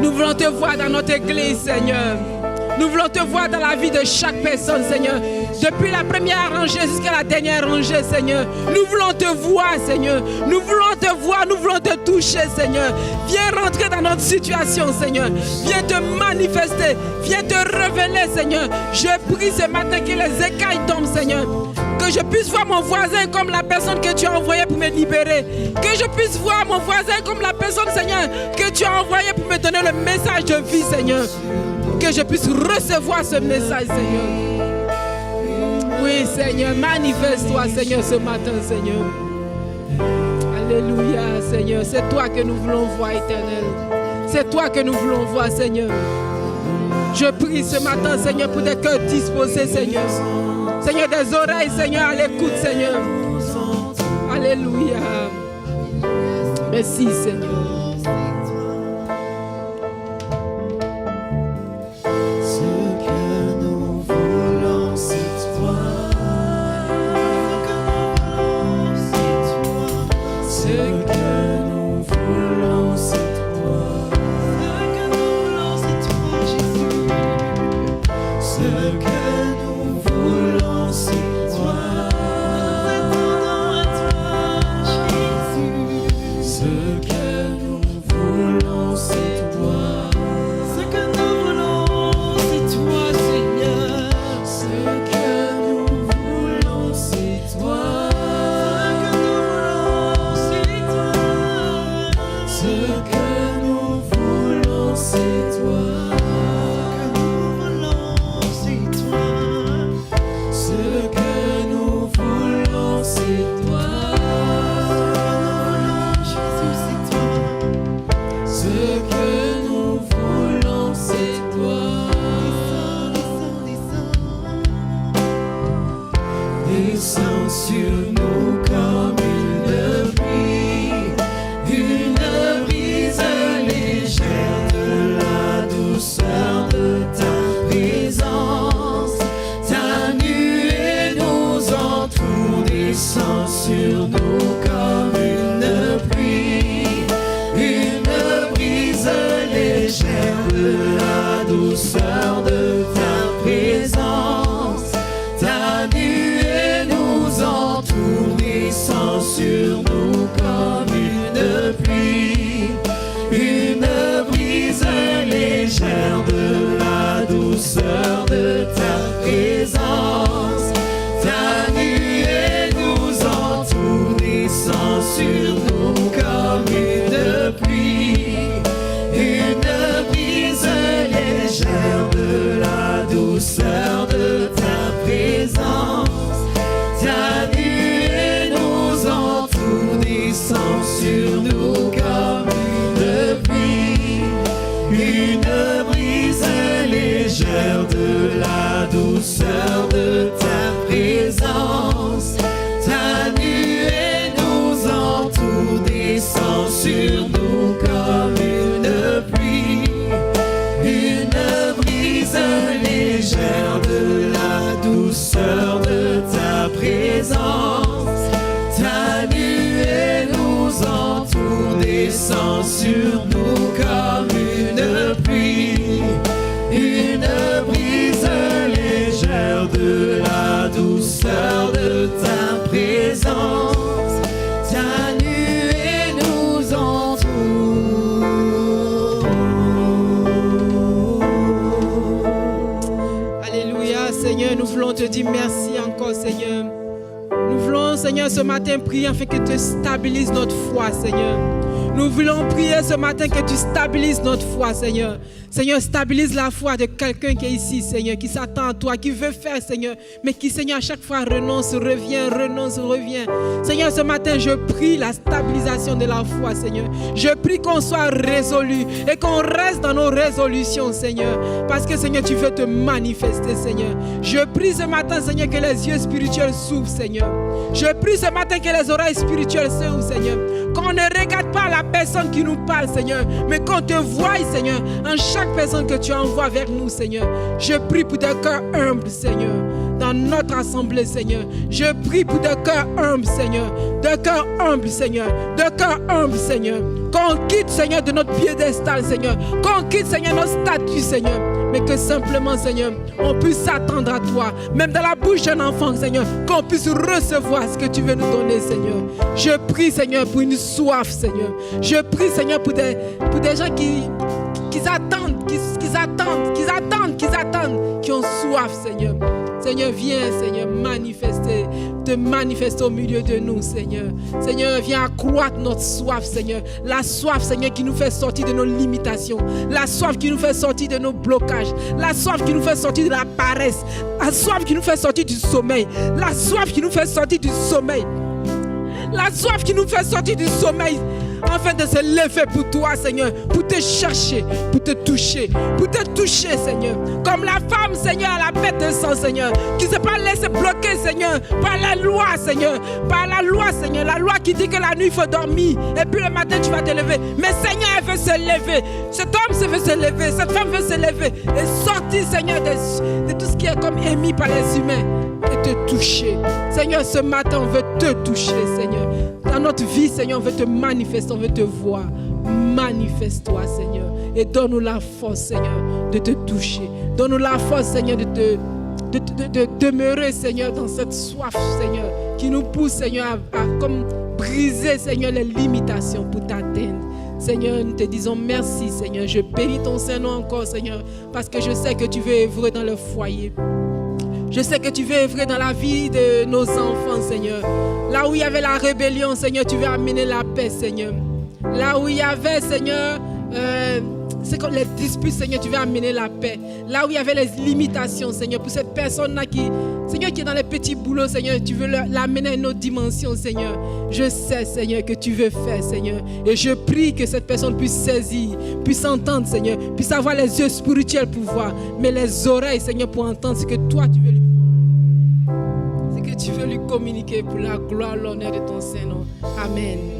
S2: Nous voulons te voir dans notre église, Seigneur. Nous voulons te voir dans la vie de chaque personne, Seigneur. Depuis la première rangée jusqu'à la dernière rangée, Seigneur. Nous voulons te voir, Seigneur. Nous voulons te voir, nous voulons te toucher, Seigneur. Viens rentrer dans notre situation, Seigneur. Viens te manifester. Viens te révéler, Seigneur. Je prie ce matin que les écailles tombent, Seigneur. Que je puisse voir mon voisin comme la personne que tu as envoyée pour me libérer. Que je puisse voir mon voisin comme la personne, Seigneur, que tu as envoyée pour me donner le message de vie, Seigneur. Que je puisse recevoir ce message, Seigneur. Oui, Seigneur, manifeste-toi, Seigneur, ce matin, Seigneur. Alléluia, Seigneur. C'est toi que nous voulons voir, Éternel. C'est toi que nous voulons voir, Seigneur. Je prie ce matin, Seigneur, pour des cœurs disposés, Seigneur. Seigneur, des oreilles, Seigneur, à l'écoute, Seigneur. Alléluia. Merci, Seigneur.
S5: Ce matin, prie afin que tu stabilises notre foi, Seigneur.
S2: Nous voulons prier ce matin que tu stabilises notre foi, Seigneur. Seigneur, stabilise la foi de quelqu'un qui est ici, Seigneur, qui s'attend à toi, qui veut faire, Seigneur, mais qui, Seigneur, à chaque fois renonce, revient. Seigneur, ce matin, je prie la stabilisation de la foi, Seigneur. Je prie qu'on soit résolu et qu'on reste dans nos résolutions, Seigneur, parce que, Seigneur, tu veux te manifester, Seigneur. Je prie ce matin, Seigneur, que les yeux spirituels s'ouvrent, Seigneur. Je prie ce matin que les oreilles spirituelles s'ouvrent, Seigneur. Qu'on ne regarde pas la personne qui nous parle, Seigneur, mais qu'on te voie, Seigneur, en chaque personne que tu envoies vers nous, Seigneur. Je prie pour des cœurs humbles, Seigneur, dans notre assemblée, Seigneur. Je prie pour des cœurs humbles, Seigneur. Des cœurs humbles, Seigneur. Des cœurs humbles, Seigneur. Qu'on quitte, Seigneur, de notre piédestal, Seigneur. Qu'on quitte, Seigneur, notre statut, Seigneur. Mais que simplement, Seigneur, on puisse s'attendre à toi. Même dans la bouche d'un enfant, Seigneur, qu'on puisse recevoir ce que tu veux nous donner, Seigneur. Je prie, Seigneur, pour une soif, Seigneur. Je prie, Seigneur, pour des gens qui attendent, qui ont soif, Seigneur. Seigneur, viens, Seigneur, te manifester au milieu de nous, Seigneur. Seigneur, viens accroître notre soif, Seigneur. La soif, Seigneur, qui nous fait sortir de nos limitations. La soif qui nous fait sortir de nos blocages. La soif qui nous fait sortir de la paresse. La soif qui nous fait sortir du sommeil. La soif qui nous fait sortir du sommeil. La soif qui nous fait sortir du sommeil. Afin de se lever pour toi, Seigneur, pour te chercher, pour te toucher, Seigneur. Comme la femme, Seigneur, à la perte de sang, Seigneur, qui ne s'est pas laissé bloquer, Seigneur, par la loi, Seigneur. Par la loi, Seigneur. La loi qui dit que la nuit, il faut dormir. Et puis le matin, tu vas te lever. Mais Seigneur, elle veut se lever. Cet homme veut se lever. Cette femme veut se lever. Et sortir, Seigneur, de tout ce qui est comme émis par les humains. Et te toucher. Seigneur, ce matin, on veut te toucher, Seigneur. Dans notre vie, Seigneur, on veut te manifester, on veut te voir. Manifeste-toi, Seigneur. Et donne-nous la force, Seigneur, de te toucher. Donne-nous la force, Seigneur, de demeurer, Seigneur, dans cette soif, Seigneur, qui nous pousse, Seigneur, à comme briser, Seigneur, les limitations pour t'atteindre. Seigneur, nous te disons merci, Seigneur. Je bénis ton Saint-Nom encore, Seigneur, parce que je sais que tu veux œuvrer dans le foyer. Je sais que tu veux œuvrer dans la vie de nos enfants, Seigneur. Là où il y avait la rébellion, Seigneur, tu veux amener la paix, Seigneur. Là où il y avait, Seigneur, c'est comme les disputes, Seigneur, tu veux amener la paix. Là où il y avait les limitations, Seigneur, pour cette personne-là Seigneur, qui est dans les petits boulots, Seigneur, tu veux l'amener à une autre dimension, Seigneur. Je sais, Seigneur, que tu veux faire, Seigneur. Et je prie que cette personne puisse saisir, puisse entendre, Seigneur, puisse avoir les yeux spirituels pour voir, mais les oreilles, Seigneur, pour entendre ce que toi, tu veux lui communiquer pour la gloire, l'honneur de ton Saint-Nom. Amen.